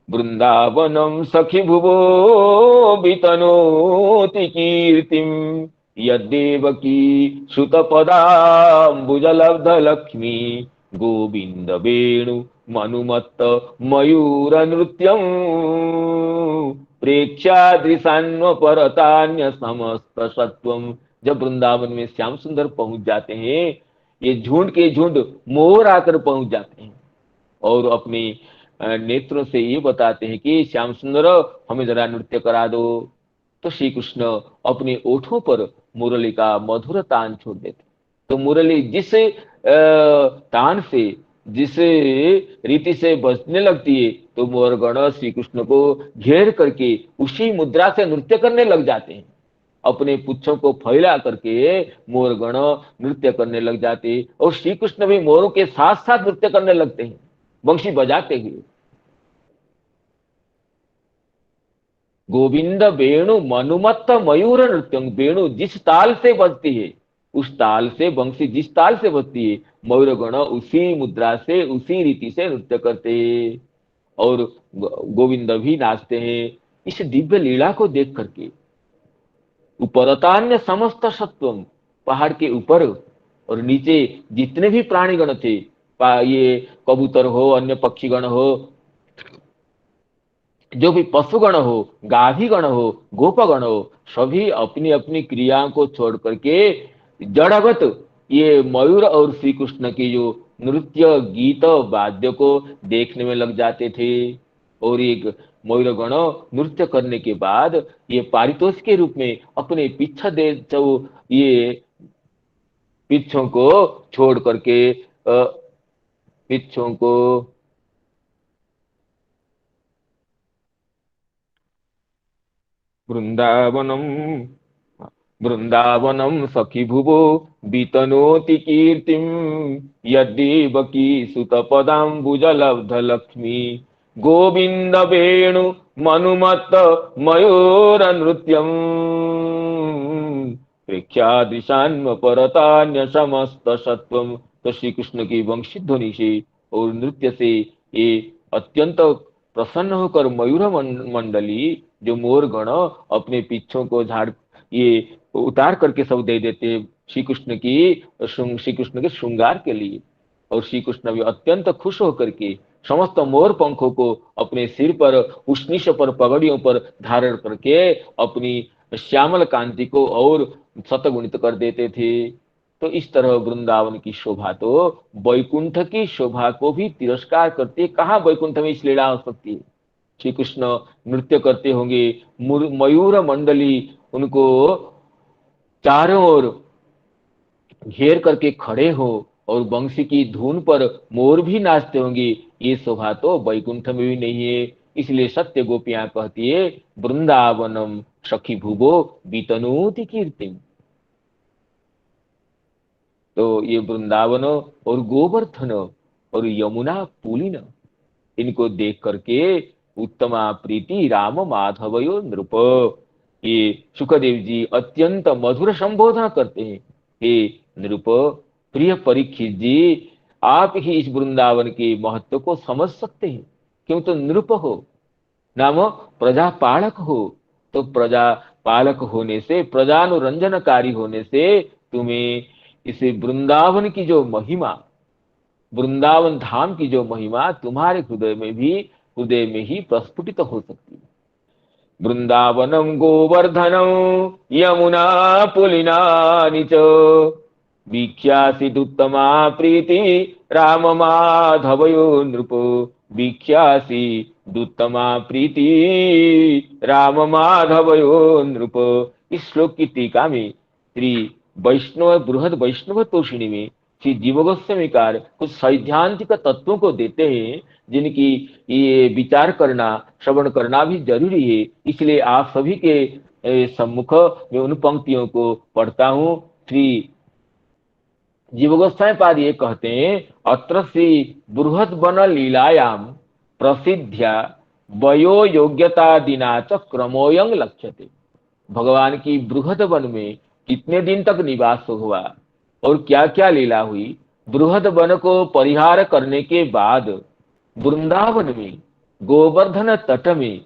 वृंदावनम सखी भुवो वितनोति कीर्तिम यद्देवकी श्रुत पदाम्बुजलब्ध लक्ष्मी गोविंद वेणु मनुमत्त मयूर नृत्यम प्रेक्षादृशान्व परतान्य समस्त सत्वम। जब वृंदावन में श्याम सुंदर पहुंच जाते हैं, ये झुंड के झुंड मोर आकर पहुंच जाते हैं और अपने नेत्रों से ये बताते हैं कि श्याम सुंदर हमें जरा नृत्य करा दो। तो श्री कृष्ण अपने ओठों पर मुरली का मधुर तान छोड़ देते। तो मुरली जिस तान से, जिस रीति से बजने लगती है, तो मोरगण श्री कृष्ण को घेर करके उसी मुद्रा से नृत्य करने लग जाते हैं। अपने पुच्छों को फैला करके मोरगण नृत्य करने लग जाते, और श्री कृष्ण भी मोरों के साथ साथ नृत्य करने लगते हैं बंशी बजाते हुए। गोविंद वेणु मनुमत्त मयूर नृत्यं। वेणु जिस ताल से बजती है, उस ताल से, बंशी जिस ताल से बजती है, मयूरगण उसी मुद्रा से, उसी रीति से नृत्य करते हैं और गोविंद भी नाचते हैं। इस दिव्य लीला को देख करके उपरतान्य समस्त सत्वम, पहाड़ के ऊपर और नीचे जितने भी प्राणीगण थे, ये कबूतर हो, अन्य पक्षीगण हो, जो भी पशुगण हो, गाभीगण हो, गोपगण हो, सभी अपनी अपनी क्रियाओं को छोड़ करके जड़वत ये मयूर और श्री कृष्ण की जो नृत्य गीत वाद्य को देखने में लग जाते थे। और एक मयूरगण नृत्य करने के बाद ये पारितोष के रूप में अपने पिछा दे, जो ये पिछों को छोड़ करके पिछों को वृंदावनम सखी भुवो वितनोति कीर्तिम यद्देवकी सुत पदाम्बुजलब्ध लक्ष्मी गोविंद वेणु मनुमत्त मयूर नृत्यम प्रेक्षादृशान्व परतान्य समस्त सत्वम। तो श्री कृष्ण की वंशी ध्वनि से और नृत्य से ये अत्यंत प्रसन्न होकर मयूर मंडली, जो मोरगण अपने पीछों को ये उतार करके सब दे देते श्री कृष्ण के श्रृंगार के लिए। और श्री कृष्ण भी अत्यंत खुश होकर के समस्त मोर पंखों को अपने सिर पर, उष्णीश पर, पगड़ियों पर धारण करके अपनी श्यामल कांति को और शतगुणित कर देते थे। तो इस तरह वृंदावन की शोभा तो वैकुंठ की शोभा को भी तिरस्कार करती है। कहाँ वैकुंठ में इस लीला हो सकती है? श्री कृष्ण नृत्य करते होंगे, मयूर मंडली उनको चारों ओर घेर करके खड़े हो और बंसी की धुन पर मोर भी नाचते होंगे। ये शोभा तो वैकुंठ में भी नहीं है। इसलिए सत्य गोपियां कहती है, वृंदावनम सखी भुवो बीतनोति कीर्तिम। तो ये वृंदावन और गोवर्धन और यमुना पुलिन, इनको देख करके उत्तमा प्रीति राम माधवयो नृप, ये सुखदेव जी अत्यंत मधुर संबोधन करते हैं। हे नृप, प्रिय परीक्षित जी, आप ही इस वृंदावन के महत्व को समझ सकते हैं। क्यों? तो नृप हो, नाम प्रजा पालक हो। तो प्रजा पालक होने से, प्रजानुरंजनकारी होने से तुम्हें इस वृंदावन की जो महिमा, वृंदावन धाम की जो महिमा तुम्हारे हृदय में ही प्रस्फुटित हो सकती है। वृंदावनम गोवर्धनम यमुना पुलिनानि च वीक्ष्यासिदुत्तमा प्रीति राम माधवयो नृप। वीक्ष्यासिदुत्तमा प्रीति राम माधवयो नृप। इस श्लोक की टीका में श्री वैष्णव बृहद वैष्णव तोषिणी में श्री जीव गोस्वामीकार कुछ सैद्धांतिक तत्वों को देते हैं, जिनकी ये विचार करना, श्रवण करना भी जरूरी है। इसलिए आप सभी के सम्मुख में उन पंक्तियों को पढ़ता हूँ। श्री जीव गोस्वामी पाद ये कहते हैं, अत्र श्री बृहद वन लीलायाम प्रसिद्ध्या वयो योग्यता दिना च क्रमोयंग लक्ष्यते। भगवान की बृहद वन में कितने दिन तक निवास हुआ और क्या क्या लीला हुई। बृहद वन को परिहार करने के बाद वृंदावन में गोवर्धन तट में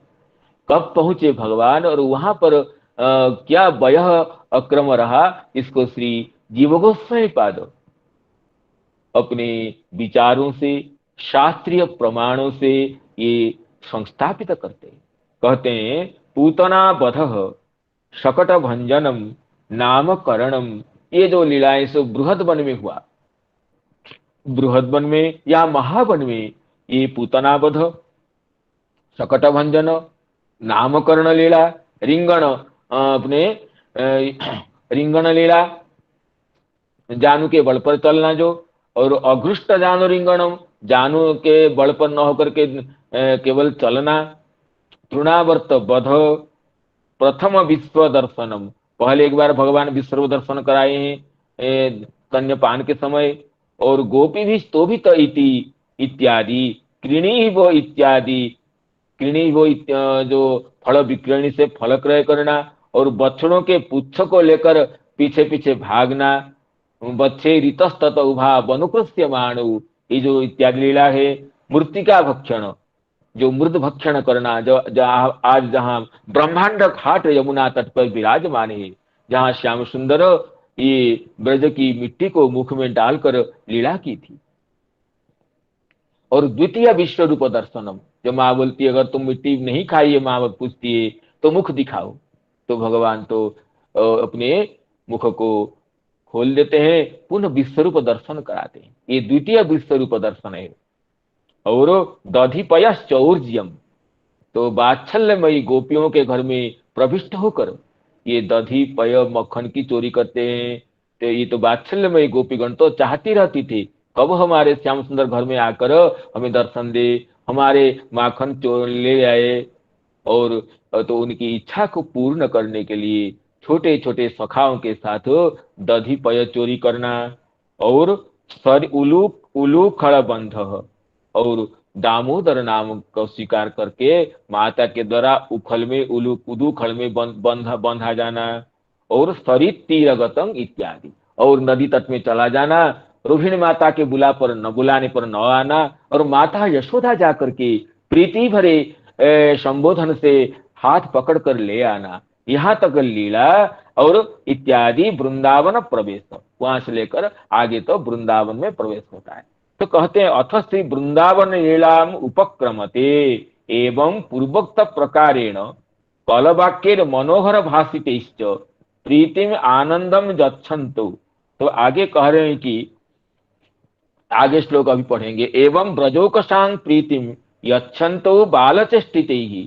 कब पहुंचे भगवान और वहां पर क्या वयः अक्रम रहा, इसको श्री जीव गोस्वामी पाद अपने विचारों से, शास्त्रीय प्रमाणों से ये संस्थापित करते हैं। कहते हैं, पूतना बधः शकट भंजनम नामकरणम। ये जो लीलाएं सो बृहद वन में हुआ, बृहद वन में या महावन में, ये पूतना बध, शकट भंजन, नामकरण लीला, रिंगण, अपने रिंगण लीला, जानू के बल पर चलना जो, और अघृष्ट जानू रिंगणम, जानू के बल पर न होकर के केवल चलना। तृणावर्त बध, प्रथम विश्व दर्शनम, पहले एक बार भगवान विश्व दर्शन कराए हैं स्तन्यपान के समय। और गोपी भी स्तोभित इति इत्यादि, कृणी वो इत्यादि, कृणी वो जो फल विक्रयणी से फल क्रय करना, और बछड़ों के पुच्छ को लेकर पीछे पीछे भागना, बच्चे ऋतस्तत उभा वनुकृष्य माणु, ये जो इत्यादि लीला है। मृत्तिका भक्षण, जो मृद भक्षण करना, जो आज जहाँ ब्रह्मांड घाट यमुना तट पर विराजमान है, जहाँ श्याम सुंदर ये ब्रज की मिट्टी को मुख में डालकर लीला की थी। और द्वितीय विश्व रूप दर्शनम, जो माँ बोलती है, अगर तुम मिट्टी नहीं खाई है, माँ पूछती है तो मुख दिखाओ, तो भगवान तो अपने मुख को खोल देते हैं, पुनः विश्वरूप दर्शन कराते हैं। ये द्वितीय विश्वरूप दर्शन है। और दधिपयश्चौर्ज्यम, तो वात्सल्यमयी गोपियों के घर में प्रविष्ट होकर ये दधी पय मक्खन की चोरी करते हैं। तो ये तो वात्सल्यमयी गोपीगण तो चाहती रहती थी, कब हमारे श्याम सुंदर घर में आकर हमें दर्शन दे, हमारे माखन चोर ले आए। और तो उनकी इच्छा को पूर्ण करने के लिए छोटे छोटे सखाओं के साथ दधी पय चोरी करना, और उलू खड़ बंध, और दामोदर नाम को स्वीकार करके माता के द्वारा उखल में उदू खल में बंधा जाना, और सरित तीरगतंग इत्यादि, और नदी तट में चला जाना, रोहिणी माता के बुलाने पर न आना, और माता यशोदा जाकर के प्रीति भरे संबोधन से हाथ पकड़ कर ले आना। यहाँ तक लीला और इत्यादि वृंदावन प्रवेश, वहां से लेकर आगे तो वृंदावन में प्रवेश होता है। तो कहते हैं अथ श्री वृंदावन लीलाम उपक्रमते एवं पूर्वोक्त प्रकारेण कलवाक्येर मनोहर भाषितेश्च प्रीतिम आनंदम गच्छन्तु। तो आगे कह रहे हैं कि आगे श्लोक अभी पढ़ेंगे, एवं ब्रजोकसांग प्रीतिम यच्छन्तु बालचेष्टितैः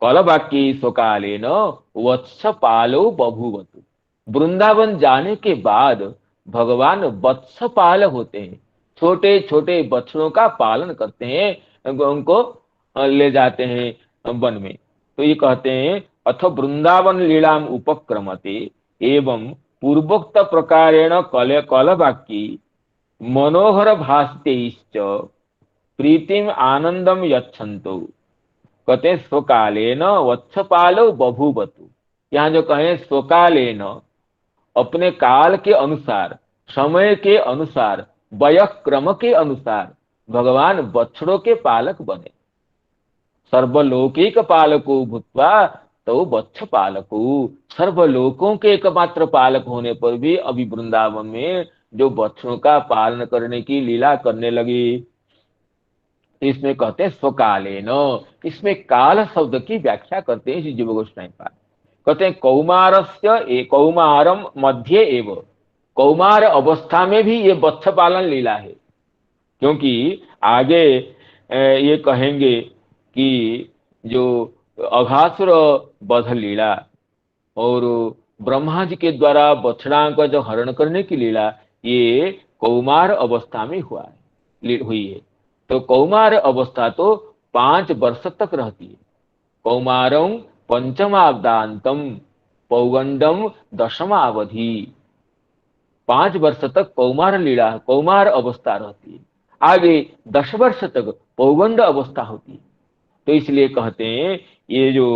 कलवाक्ये स्वकालेन वत्सपालो बभूवतु। वृंदावन जाने के बाद भगवान वत्सपाल होते हैं, छोटे छोटे बच्चों का पालन करते हैं, उनको ले जाते हैं वन में। तो ये कहते हैं अथ वृंदावन लीलाम उपक्रमते एवं पूर्वोक्त प्रकारेण कलवाक्ये मनोहर भाषितेश्च प्रीतिम आनंदम यच्छन्तु। कहते स्वकालेन वत्सपालो बभूवतु। यहाँ जो कहें स्वकालेन, अपने काल के अनुसार, समय के अनुसार, वयक्रम के अनुसार भगवान बछड़ों के पालक बने। सर्वलौकिक पालको भूत्वा तो वत्स पालको, सर्वलोकों के एकमात्र पालक होने पर भी अभी वृंदावन में जो बच्चों का पालन करने की लीला करने लगे, इसमें कहते हैं स्वकालेन। इसमें काल शब्द की व्याख्या करते हैं श्री जीव गोस्वामी पाद। कहते हैं कौमारस्य कौमारम मध्य एव, कौमार अवस्था में भी ये वत्स पालन लीला है। क्योंकि आगे ये कहेंगे कि जो अघासुर वध लीला और ब्रह्मा जी के द्वारा बछड़ा का जो हरण करने की लीला, ये कौमार अवस्था में हुई है। तो कौमार अवस्था तो 5 वर्ष तक रहती है। कौमारम पंचमाब्दांतम पौगंडम दशमावधि, 5 वर्ष तक कौमार लीला, कौमार अवस्था रहती है। आगे 10 वर्ष तक पौगंड अवस्था होती है। तो इसलिए कहते हैं ये जो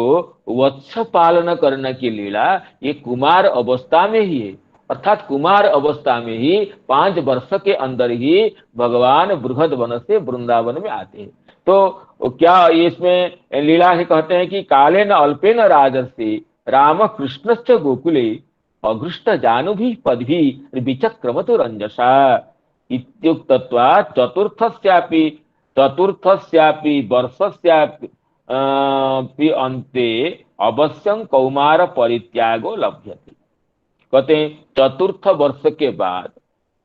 वत्स पालन करने की लीला ये कुमार अवस्था में ही है, अर्थात कुमार अवस्था में ही 5 वर्ष के अंदर ही भगवान बृहद वन से वृंदावन में आते हैं। तो क्या इसमें लीला है, कहते हैं कि कालेन अल्पेन राजर्षि राम कृष्णश्च गोकुले अघृष्ट जानुभि पद्भि विचक्रमतु रंजसा इत्युक्तत्वा चतुर्थस्यापि वर्षस्यापि अन्ते अवश्यं कौमार परित्यागो लभ्यते। कहते हैं 4th वर्ष के बाद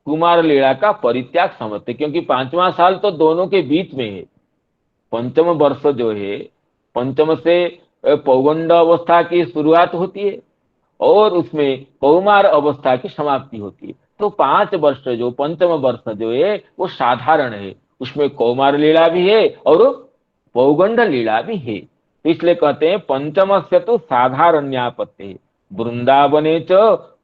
कुमार लीला का परित्याग समझते, क्योंकि 5वां साल तो दोनों के बीच में है। 5म वर्ष जो है, 5म से पौगंड अवस्था की शुरुआत होती है और उसमें कौमार अवस्था की समाप्ति होती है। तो 5 वर्ष जो 5म वर्ष जो है वो साधारण है, उसमें कौमार लीला भी है और पौगंड लीला भी है। तो इसलिए कहते हैं 5मस्य तो साधारण्यापत्ति वृंदावने च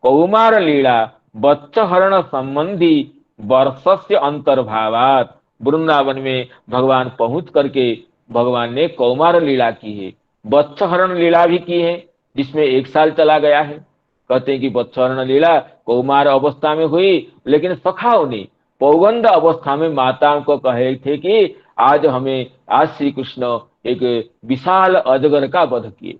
कौमार लीला बच्चहरण संबंधी वर्षस्य अंतर्भावात। वृंदावन में भगवान पहुंच करके भगवान ने कौमार लीला की है, बच्चहरण लीला भी की है जिसमें 1 साल चला गया है। कहते हैं कि बच्चहरण लीला कौमार अवस्था में हुई, लेकिन सखाओं ने पौगंड अवस्था में माताओं को कहे थे कि आज श्री कृष्ण एक विशाल अजगर का वध किए।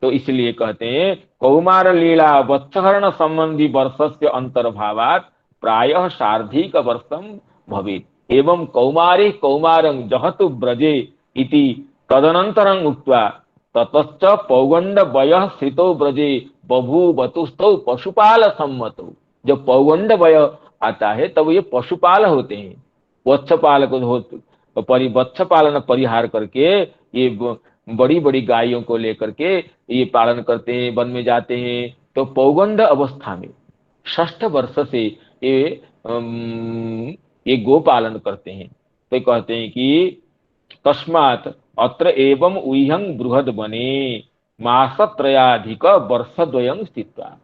तो इसलिए कहते हैं कौमार लीला वत्सहरण संबंधी वर्षस्य अंतर्भावात प्रायः सार्धिक वर्षम भवेत् एवं कौमारे कौमारं जहतु ब्रजे इति तदनंतरं उक्त्वा ततश्च पौगंड वयः श्रितो ब्रजे बभूवतुस्तौ पशुपाल सम्मतौ। जब पौगंड वय आता है तब ये पशुपाल होते हैं, वत्स पालन परिहार करके ये बड़ी बड़ी गायों को लेकर के ये पालन करते हैं, वन में जाते हैं। तो पौगंड अवस्था में 6ठ वर्ष से ये गो पालन करते हैं। तो कहते हैं कि तस्मात् अत्र एवं उह्यं बृहद वने मासत्रयाधिक वर्षद्वयं स्थित्वा।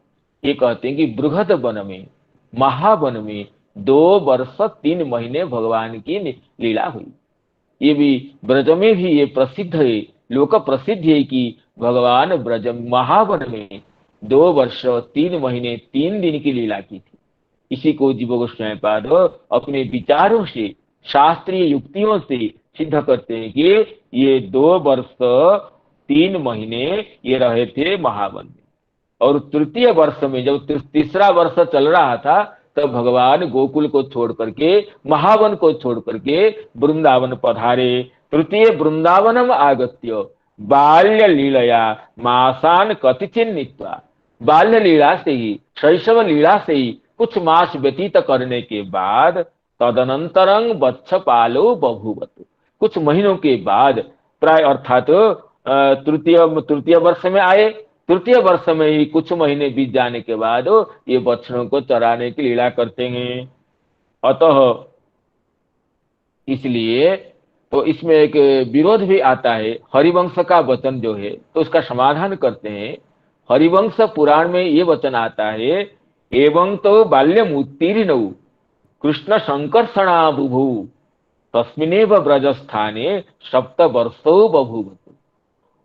ये कहते हैं कि बृहद वन में, महावन में 2 वर्ष 3 महीने भगवान की लीला हुई। ये भी ब्रज में भी ये प्रसिद्ध है, लोक प्रसिद्ध है कि भगवान ब्रज महावन में 2 वर्ष 3 महीने 3 दिन की लीला की थी। इसी को जीव गोस्वामी पाद अपने विचारों से, शास्त्रीय युक्तियों से सिद्ध करते हैं कि ये 2 वर्ष 3 महीने ये रहे थे महावन में। और तृतीय वर्ष में जब तीसरा वर्ष चल रहा था, तब भगवान गोकुल को छोड़ करके, महावन को छोड़ करके वृंदावन पधारे। तृतीय वृंदावनम आगत्य बाल्य लीलया मासान कतिचिन्नित्वा। बाल्य लीला से ही, शैशव लीला से ही कुछ मास व्यतीत करने के बाद तदनंतरं वत्सपालो बभूवतु। कुछ महीनों के बाद, प्राय अर्थात तृतीय वर्ष में आए। तृतीय वर्ष में ही कुछ महीने बीत जाने के बाद ये बछड़ों को चराने की लीला करते हैं। अतः इसलिए तो इसमें एक विरोध भी आता है। हरिवंश का वचन जो है, तो उसका समाधान करते हैं। हरिवंश पुराण में ये वचन आता है, एवं तो बाल्यम उत्तीर्णौ कृष्ण संकर्षणा बुभु तस्मिनेव ब्रजस्थाने सप्त वर्षो बभूवतु।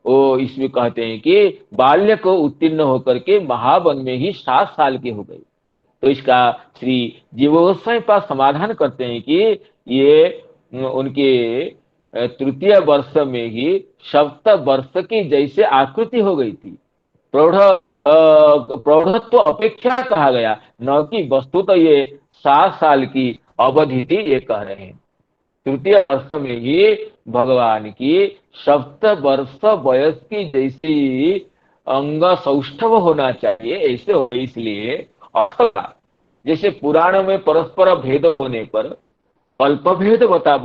ओ इसमें कहते हैं कि बाल्य को उत्तीर्ण होकर के महावन में ही 7 साल के हो गए। तो इसका श्री जीव गोस्वामी पास समाधान करते हैं कि ये उनके तृतीय वर्ष में ही सप्त वर्ष की जैसे आकृति हो गई थी। प्रौढ़त्व अपेक्षा कहा गया, न कि वस्तु तो ये 7 साल की अवधि थी, ये कह रहे हैं। तृतीय वर्ष में ही भगवान की सप्त वर्ष वयस की जैसी अंग सौष्ठव होना चाहिए, ऐसे हो। इसलिए अथवा जैसे पुराण में परस्पर भेद होने पर अल्पभेद बता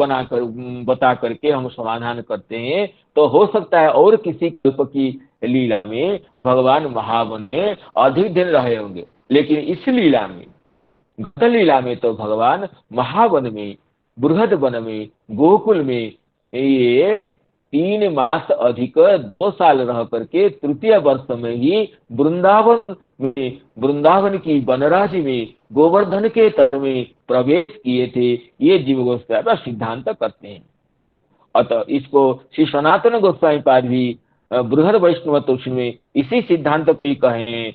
करके हम समाधान करते हैं, तो हो सकता है और किसी कल्प की लीला में भगवान महावन में अधिक दिन रहे होंगे, लेकिन इस लीला में, गत लीला में तो भगवान महावन में, बृहद वन में, गोकुल में ये 3 मास अधिक 2 साल रह करके तृतीय वर्ष में ही वृंदावन की वनराज में गोवर्धन के तट में प्रवेश किए थे। ये जीव गोस्वामी सिद्धांत करते हैं। अतः इसको श्री सनातन गोस्वामी पाद भी बृहद वैष्णव तोष में इसी सिद्धांत को ही कहे हैं,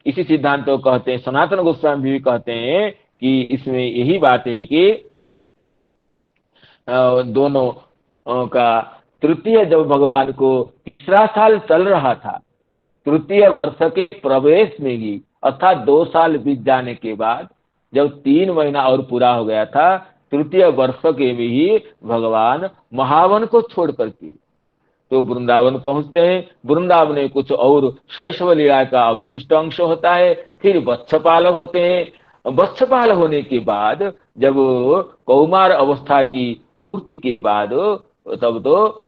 इसी सिद्धांत को कहते हैं। सनातन गोस्वामी भी कहते हैं कि इसमें यही बात है कि दोनों का तृतीय, जब भगवान को तीसरा साल चल रहा था, तृतीय वर्ष के प्रवेश में ही, अर्थात 2 साल बीत जाने के बाद जब 3 महीना और पूरा हो गया था, तृतीय वर्ष के में ही भगवान महावन को छोड़ करके तो वृंदावन पहुंचते हैं। वृंदावन में कुछ और शैशव लीला का अविष्ट अंश होता है। फिर वत्सपाल होते हैं। वत्सपाल होने के बाद जब कौमार अवस्था की के बाद तब तो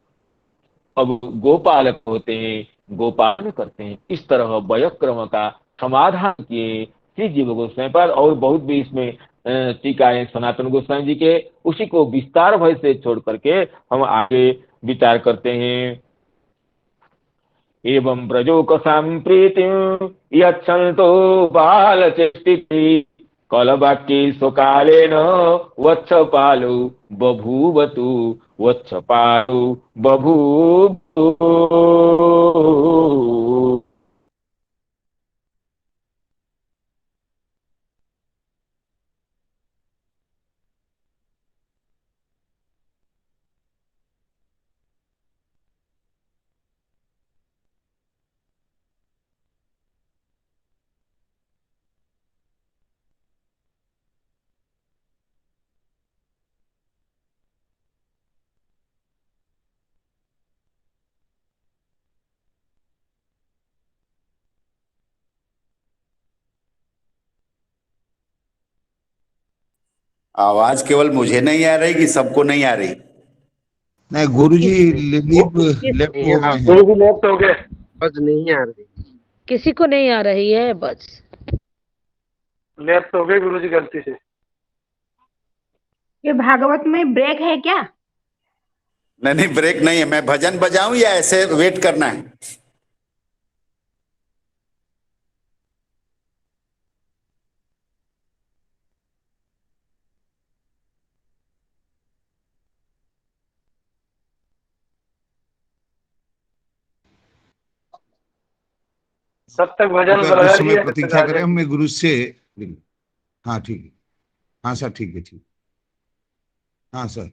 अब गोपालक होते हैं, गोपालन करते हैं। इस तरह वयक्रम का समाधान किए श्री जीव गोस्वामी पर। और बहुत भी इसमें टीका है सनातन गोस्वामी जी के, उसी को विस्तार भय से छोड़ करके हम आगे विचार करते हैं। एवं ब्रजोक संप्रीतिं यच्छन्तो बालचेष्टिति कलवाक्ये स्वकालेन वत्सपालो बभूवतु वत्सपालो बभूवतु। आवाज केवल मुझे नहीं आ रही कि सबको नहीं आ रही? नहीं गुरुजी लेफ्ट हो गए हैं। गुरु जी लेफ्ट हो गए। बस नहीं आ रही, किसी को नहीं आ रही है, बस लेफ्ट हो गए गुरु जी गलती से। ये भागवत में ब्रेक है क्या? नहीं नहीं, ब्रेक नहीं है। मैं भजन बजाऊं या ऐसे वेट करना है? तब तक भजन कुछ समय प्रतीक्षा करें, हम गुरु से। हाँ ठीक है, हाँ सर ठीक है, ठीक। हाँ सर,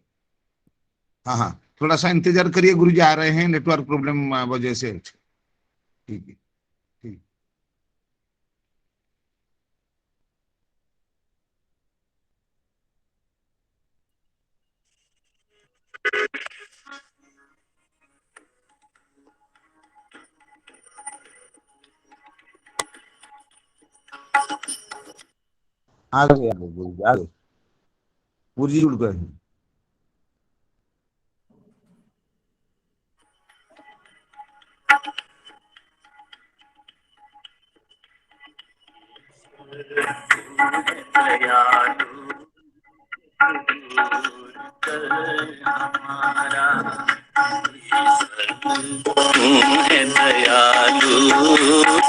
हाँ हाँ थोड़ा सा इंतजार करिए, गुरु जी आ रहे हैं, नेटवर्क प्रॉब्लम वजह से। ठीक है, ठीक। आ गए गुरुजी, आ गए गुरुजी, जुड़ गए हैं। तू है दयालु,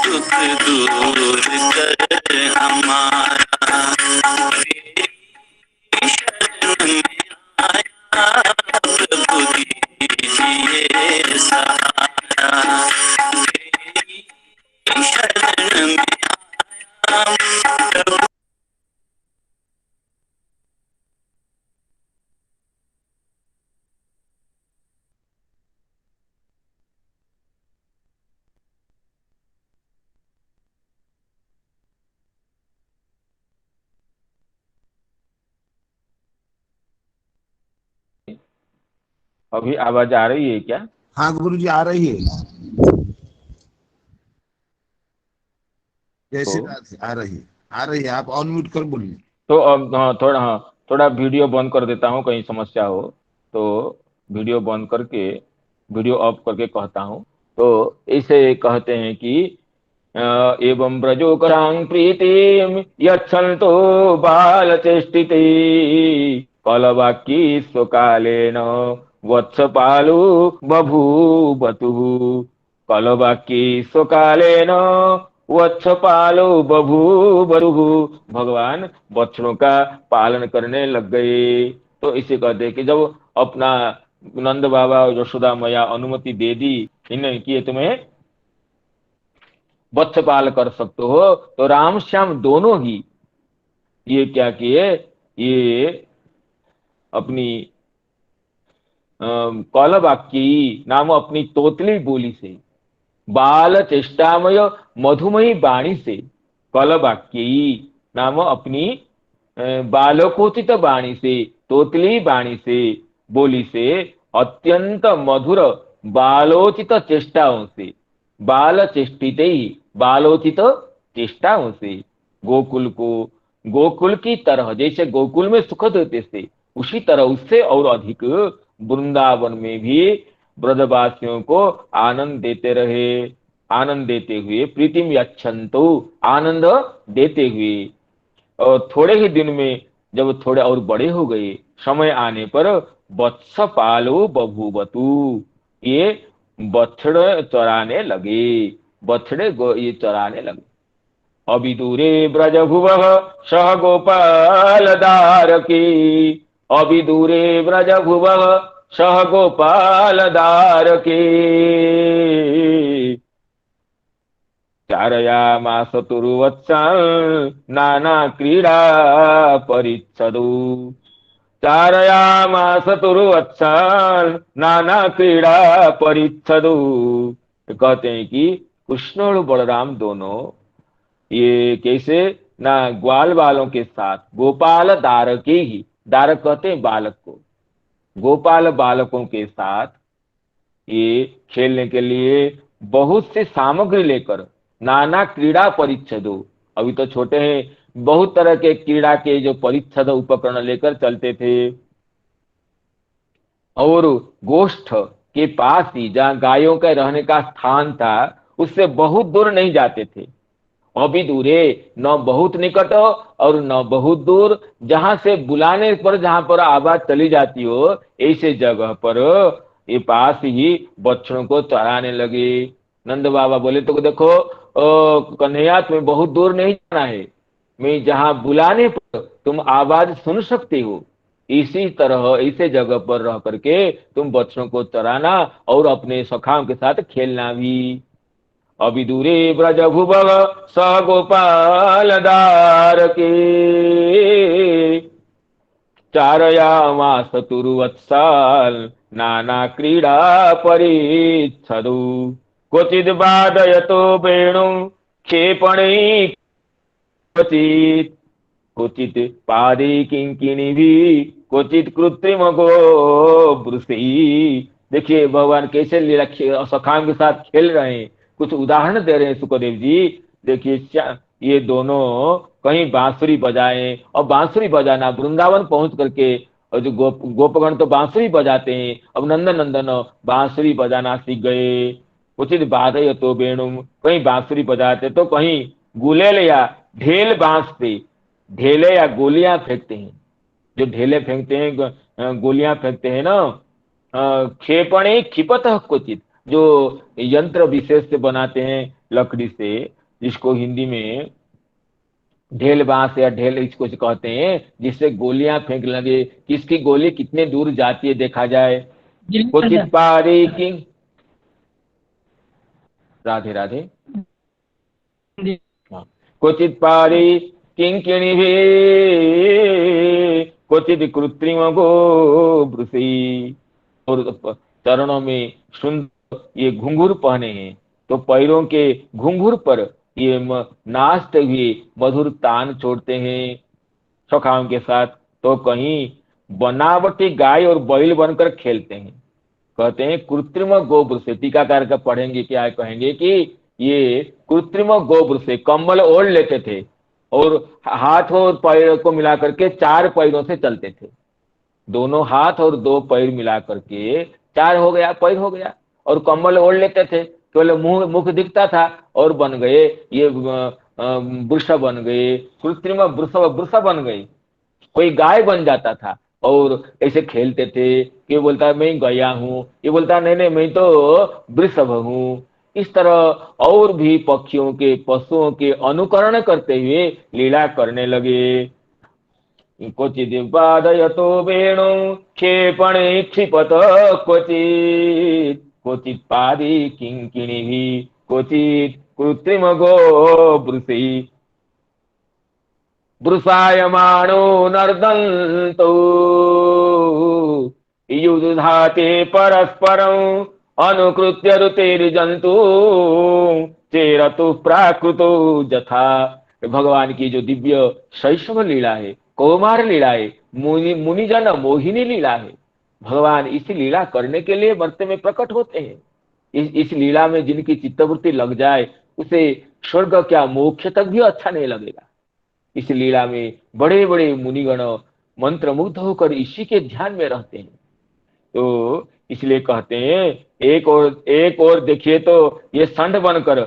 दुख दूर कर हमारा। शरण में आया प्रभु दीजिए सहारा। शरण में आया। अभी आवाज आ रही है क्या? हाँ गुरुजी, आ रही है, जैसे तो आ रही है, आ रही है। आप ऑन म्यूट कर बोलिए। तो अब हाँ, थोड़ा वीडियो बंद कर देता हूँ, कहीं समस्या हो तो वीडियो बंद करके वीडियो ऑफ करके कहता हूँ। तो इसे कहते हैं कि एवं व्रजोकरां प्रीतिम यच्छन्तो बालचेष्टिते कलवाक्की स्वकालेन वत्सपालो बभूवतुः। कलवाक्की स्वकालेन वत्सपालो बभूवतुः। भगवान बच्चों का पालन करने लग गए। तो इसे कहते हैं कि जब अपना नंद बाबा और यशोदा मैया अनुमति दे दी इन्हें कि तुम्हें वत्स पाल कर सकते हो, तो राम श्याम दोनों ही ये क्या किए, ये अपनी कौलवाक्यी नाम अपनी तोतली बोली से, बाल चेष्टामय मधुमयी वाणी से, कौलवाक्यी नाम अपनी बालकोचित वाणी से, तोतली वाणी से, बोली से, अत्यंत मधुर बालोचित चेष्टाओं से, बाल चेष्टित ही बालोचित चेष्टाओं से गोकुल को गोकुल की तरह, जैसे गोकुल में सुख देते थे उसी तरह उससे और अधिक वृंदावन में भी ब्रजवासियों को आनंद देते रहे। आनंद देते हुए प्रीतिम यच्छन्तु, आनंद देते हुए, और थोड़े ही दिन में जब थोड़े और बड़े हो गए, समय आने पर वत्स पालो बभूवतु, ये बछड़े चराने लगे, ये चराने लगे। अविदूरे ब्रजभुवः सह गोपाल दारकी, अविदूरे ब्रजभुवः सह गोपाल दारकी चारयामास तुर्वत्सान् नाना क्रीडा परिच्छदु। चारयामास तुर्वत्सान् नाना क्रीडा परिच्छदु। कहते हैं कि कृष्ण और बलराम दोनों ये कैसे ना ग्वाल बालों के साथ, गोपाल दारके ही, दारक कहते हैं बालक को, गोपाल बालकों के साथ ये खेलने के लिए बहुत सी सामग्री लेकर, नाना क्रीड़ा परिच्छदो, अभी तो छोटे हैं, बहुत तरह के क्रीड़ा के जो परिच्छद उपकरण लेकर चलते थे। और गोष्ठ के पास ही जहां गायों का रहने का स्थान था, उससे बहुत दूर नहीं जाते थे। अभी दूरे, न बहुत निकट और न बहुत दूर, जहां से बुलाने पर जहां पर आवाज चली जाती हो, ऐसे जगह पर ये पास ही बच्चों को चराने लगे। नंद बाबा बोले तो देखो कन्हैया तुम्हें बहुत दूर नहीं जाना है, मैं जहां बुलाने पर तुम आवाज सुन सकते हो, इसी तरह इसे जगह पर रह करके तुम बच्चों को चराना और अपने सखाओं के साथ खेलना भी। अविदूरे ब्रजभुवः सह गोपाल दारके चारयामास तुर्वत्सान् नाना क्रीडा परिच्छदु। क्वचिद् वादयतो वेणुं क्षेपणैः, क्वचित् क्वचित् पादे किंकिणीभिः, क्वचित् कृत्रिम गो वृषि। देखिए भगवान कैसे लीला सखाओं के साथ खेल रहे हैं, कुछ उदाहरण दे रहे हैं सुखदेव जी। देखिए ये दोनों कहीं बांसुरी बजाएं, और बांसुरी बजाना वृंदावन पहुंच करके, और जो गोपगण तो बांसुरी बजाते हैं, अब नंदन नंदन बांसुरी बजाना सीख गए। उचित बाधय तो वेणु, कहीं बांसुरी बजाते तो कहीं गुलेल या ढेल बांस पे ढेले या गोलियां फेंकते हैं। जो ढेले फेंकते हैं, गोलियां फेंकते हैं ना, क्षेपणे क्षिपत क्वचित, जो यंत्र विशेष से बनाते हैं लकड़ी से, जिसको हिंदी में ढेल बांस या ढेल इसको कहते हैं, जिससे गोलियां फेंक लगे, किसकी गोली कितने दूर जाती है देखा जाए। क्वचित पारे की, राधे राधे। हाँ। क्वचित पारे किंकिणी भी, क्वचित कृत्रिम गो ब्रुसी, और चरणों में सुंदर ये घुंघरू पहने हैं, तो पैरों के घुंघरू पर ये नाचते हुए मधुर तान छोड़ते हैं सखाओं के साथ। तो कहीं बनावटी गाय और बैल बनकर खेलते हैं। कहते हैं कृत्रिम गोब्र से, टीकाकार का पढ़ेंगे क्या कहेंगे कि ये कृत्रिम गोब्र से कंबल ओढ़ लेते थे और हाथ और पैर को मिला करके 4 पैरों से चलते थे। दोनों हाथ और 2 पैर मिला करके 4 हो गया, पैर हो गया, और कंबल ओढ़ लेते थे, केवल मुख दिखता था, और बन गए ये वृष बन गए, कृत्रिम वृष बन गए। कोई गाय बन जाता था और ऐसे खेलते थे कि बोलता है मैं गया हूं, ये बोलता है नहीं नहीं मैं तो वृषभ हूं। इस तरह और भी पक्षियों के पशुओं के अनुकरण करते हुए लीला करने लगे। क्वचित् पादयतो वेणु क्षेपणे क्षिपत क्वचित्, क्वचित् पादे किंकिणिभिः, क्वचित् कृत्रिम गो वृषैः, वृषायमाणो नर्दन्तौ युधाते परस्परम् अनुकृत्य ऋतेर्जन्तु चेरतु प्राकृतो यथा। भगवान की जो दिव्य शैशव लीला है, कौमार लीला है, मुनिजन मोहिनी लीला है, भगवान इसी लीला करने के लिए मर्त्य में प्रकट होते हैं। इस लीला में जिनकी चित्तवृत्ति लग जाए उसे स्वर्ग क्या मोक्ष तक भी अच्छा नहीं लगेगा। इस लीला में बड़े बड़े मुनिगण मंत्रमुग्ध होकर इसी के ध्यान में रहते हैं। तो इसलिए कहते हैं एक और देखिए तो ये संड बनकर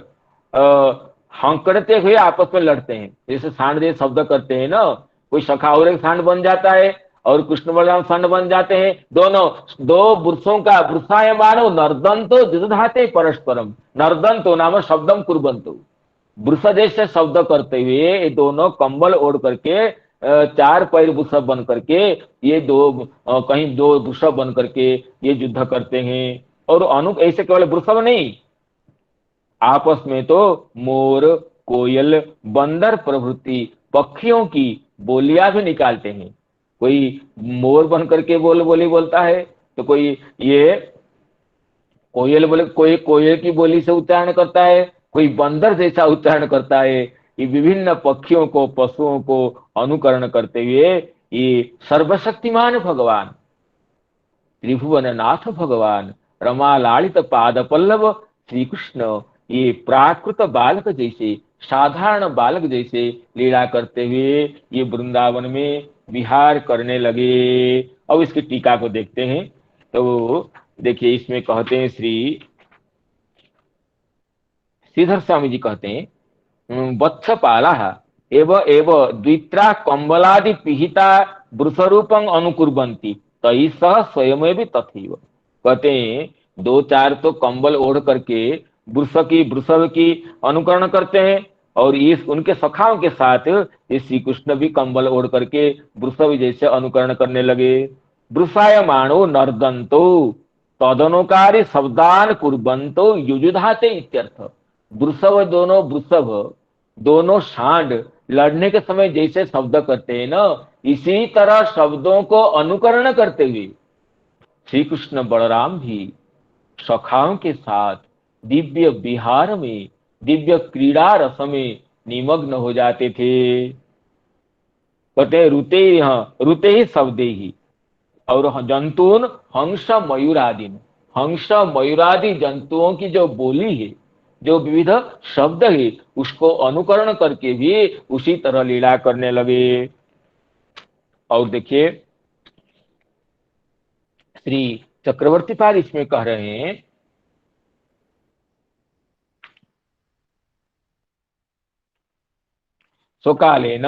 हंकड़ते हुए आपस में लड़ते हैं। जैसे सांड शब्द करते हैं ना, कोई सखा और एक सांड बन जाता है और कृष्ण बलराम सांड बन जाते हैं। दोनों 2 वृषों का वृषायमानो नर्दंतो युधाते परस्परम, नर्दंतो नाम शब्दम कुर्वन्तु, वृष जैसे शब्द करते हुए ये दोनों कंबल ओढ़ करके 4 पैर वृषभ बन करके ये कहीं 2 वृषभ बन करके ये युद्ध करते हैं। और ऐसे केवल वृषभ नहीं, आपस में तो मोर, कोयल, बंदर प्रभृति पक्षियों की बोलियां भी निकालते हैं। कोई मोर बन करके बोली बोलता है, तो कोई ये कोयल बोले, कोई कोयल की बोली से उच्चारण करता है, कोई बंदर जैसा उच्चारण करता है। ये विभिन्न पक्षियों को पशुओं को अनुकरण करते हुए ये सर्वशक्तिमान भगवान, त्रिभुवननाथ भगवान, रमा लालित पाद पल्लव श्री कृष्ण ये प्राकृत बालक जैसे, साधारण बालक जैसे लीला करते हुए ये वृंदावन में विहार करने लगे। अब इसकी टीका को देखते हैं। तो देखिए इसमें कहते हैं श्रीधर स्वामी जी कहते हैं वत्सपाला एव द्वित्रा कंबलादि पिहिता वृषरूपं अनुकुर्वन्ति तई सह स्वयं भी तथैव। कहते हैं 2-4 तो कंबल ओढ़ करके वृषभ की अनुकरण करते हैं, और इस उनके सखाओं के साथ ये श्री कृष्ण भी कंबल ओढ़ करके वृषभ जैसे अनुकरण करने लगे। वृषायमाणो नर्दन्तो तदनुकारी शब्दान कुर्वन्तो युजुधाते इत्यर्थ। वृषभ दोनों सांड लड़ने के समय जैसे शब्द करते हैं ना, इसी तरह शब्दों को अनुकरण करते हुए श्री कृष्ण बलराम भी सखाओं के साथ दिव्य विहार में, दिव्य क्रीड़ा रस में निमग्न हो जाते थे। कहते हैं रुते ही शब्दे ही, और जंतून हंस मयूरादि जंतुओं की जो बोली है जो विविध शब्द है उसको अनुकरण करके भी उसी तरह लीला करने लगे। और देखिए श्री चक्रवर्ती पाल इसमें कह रहे हैं, स्वकालेन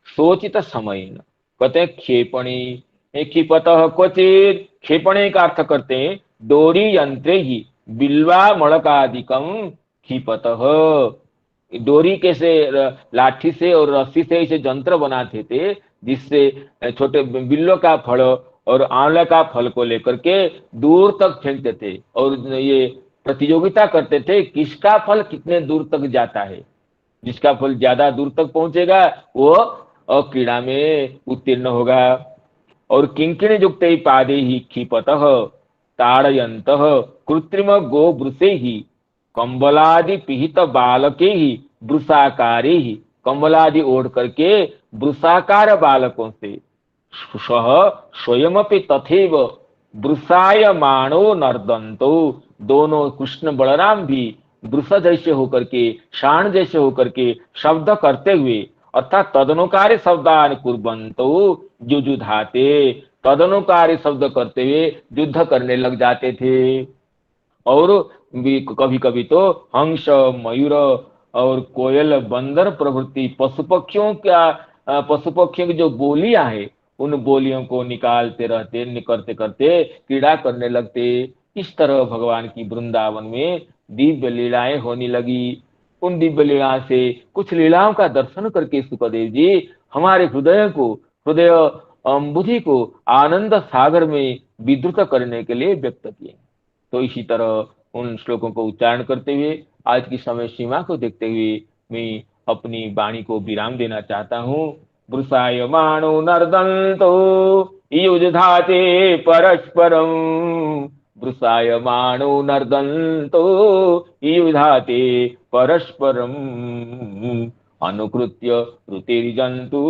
सोचित समयेन, कहते हैं क्षेपणी क्षिपतः क्वचित। क्षेपणे का अर्थ करते हैं डोरी यंत्रे ही बिल्वा मड़कादिकम क्षिपतः। डोरी कैसे लाठी से और रस्सी से इसे यंत्र बनाते थे जिससे छोटे बिल्लो का फल और आंवला का फल को लेकर के दूर तक फेंकते थे और ये प्रतियोगिता करते थे किसका फल कितने दूर तक जाता है। जिसका फल ज्यादा दूर तक पहुंचेगा वो क्रीड़ा में उत्तीर्ण होगा। और किंकिणी युक्त पादे ही क्षिपतः ताड़यन्तः कृत्रिम गो वृषे ही कंबलादि पिहित बालके ही वृषाकारे ही, कंबलादि ओढ़ करके वृषाकार बालकों से सह स्वयमपि तथैव वृषायमाणो नर्दन्तो, दोनों कृष्ण बलराम भी वृष जैसे होकर के शाण जैसे होकर के शब्द करते हुए अर्थात तदनुकारी शब्दान कुर्वन्तो युजुधाते, तदनुकारी शब्द करते हुए युद्ध करने लग जाते थे। और कभी कभी तो हंस मयूर और कोयल बंदर प्रभृति पशु पक्षियों की जो बोलियां है उन बोलियों को निकालते रहते, करते करते क्रीड़ा करने लगते। इस तरह भगवान की वृंदावन में दिव्य लीलाएं होने लगी। उन दिव्य लीला से कुछ लीलाओं का दर्शन करके सुखदेव जी हमारे हृदय बुद्धि को आनंद सागर में विद्रुत करने के लिए व्यक्त किए। तो इसी तरह उन श्लोकों को उच्चारण करते हुए आज की समय सीमा को देखते हुए मैं अपनी वाणी को विराम देना चाहता हूँ। वृषायमाणो नर्दन्तो युजधाते परस्परम, वृषायमाणो नर्दन्तो युधाते परस्परम, अनुकृत्य ऋतिर्जन्तु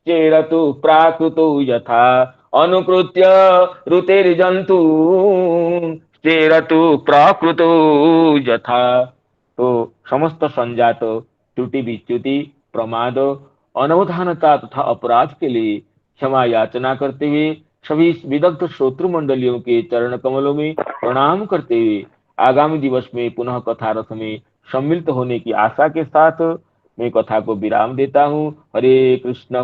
चेरतु प्राकृतो यथा, अनुकृत्य ऋतिर्जन्तु चेरतु प्राकृतो यथा। तो समस्त संजात त्रुटि विच्युति प्रमाद अनवधानता तथा अपराध के लिए क्षमा याचना करते हुए सभी विदग्ध श्रोतृ मंडलियों के चरण कमलों में प्रणाम करते हुए आगामी दिवस में पुनः कथा रस में सम्मिलित होने की आशा के साथ मैं कथा को विराम देता हूँ। हरे कृष्ण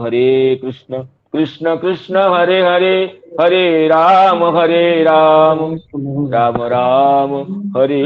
कृष्ण कृष्ण हरे हरे, हरे राम राम राम हरे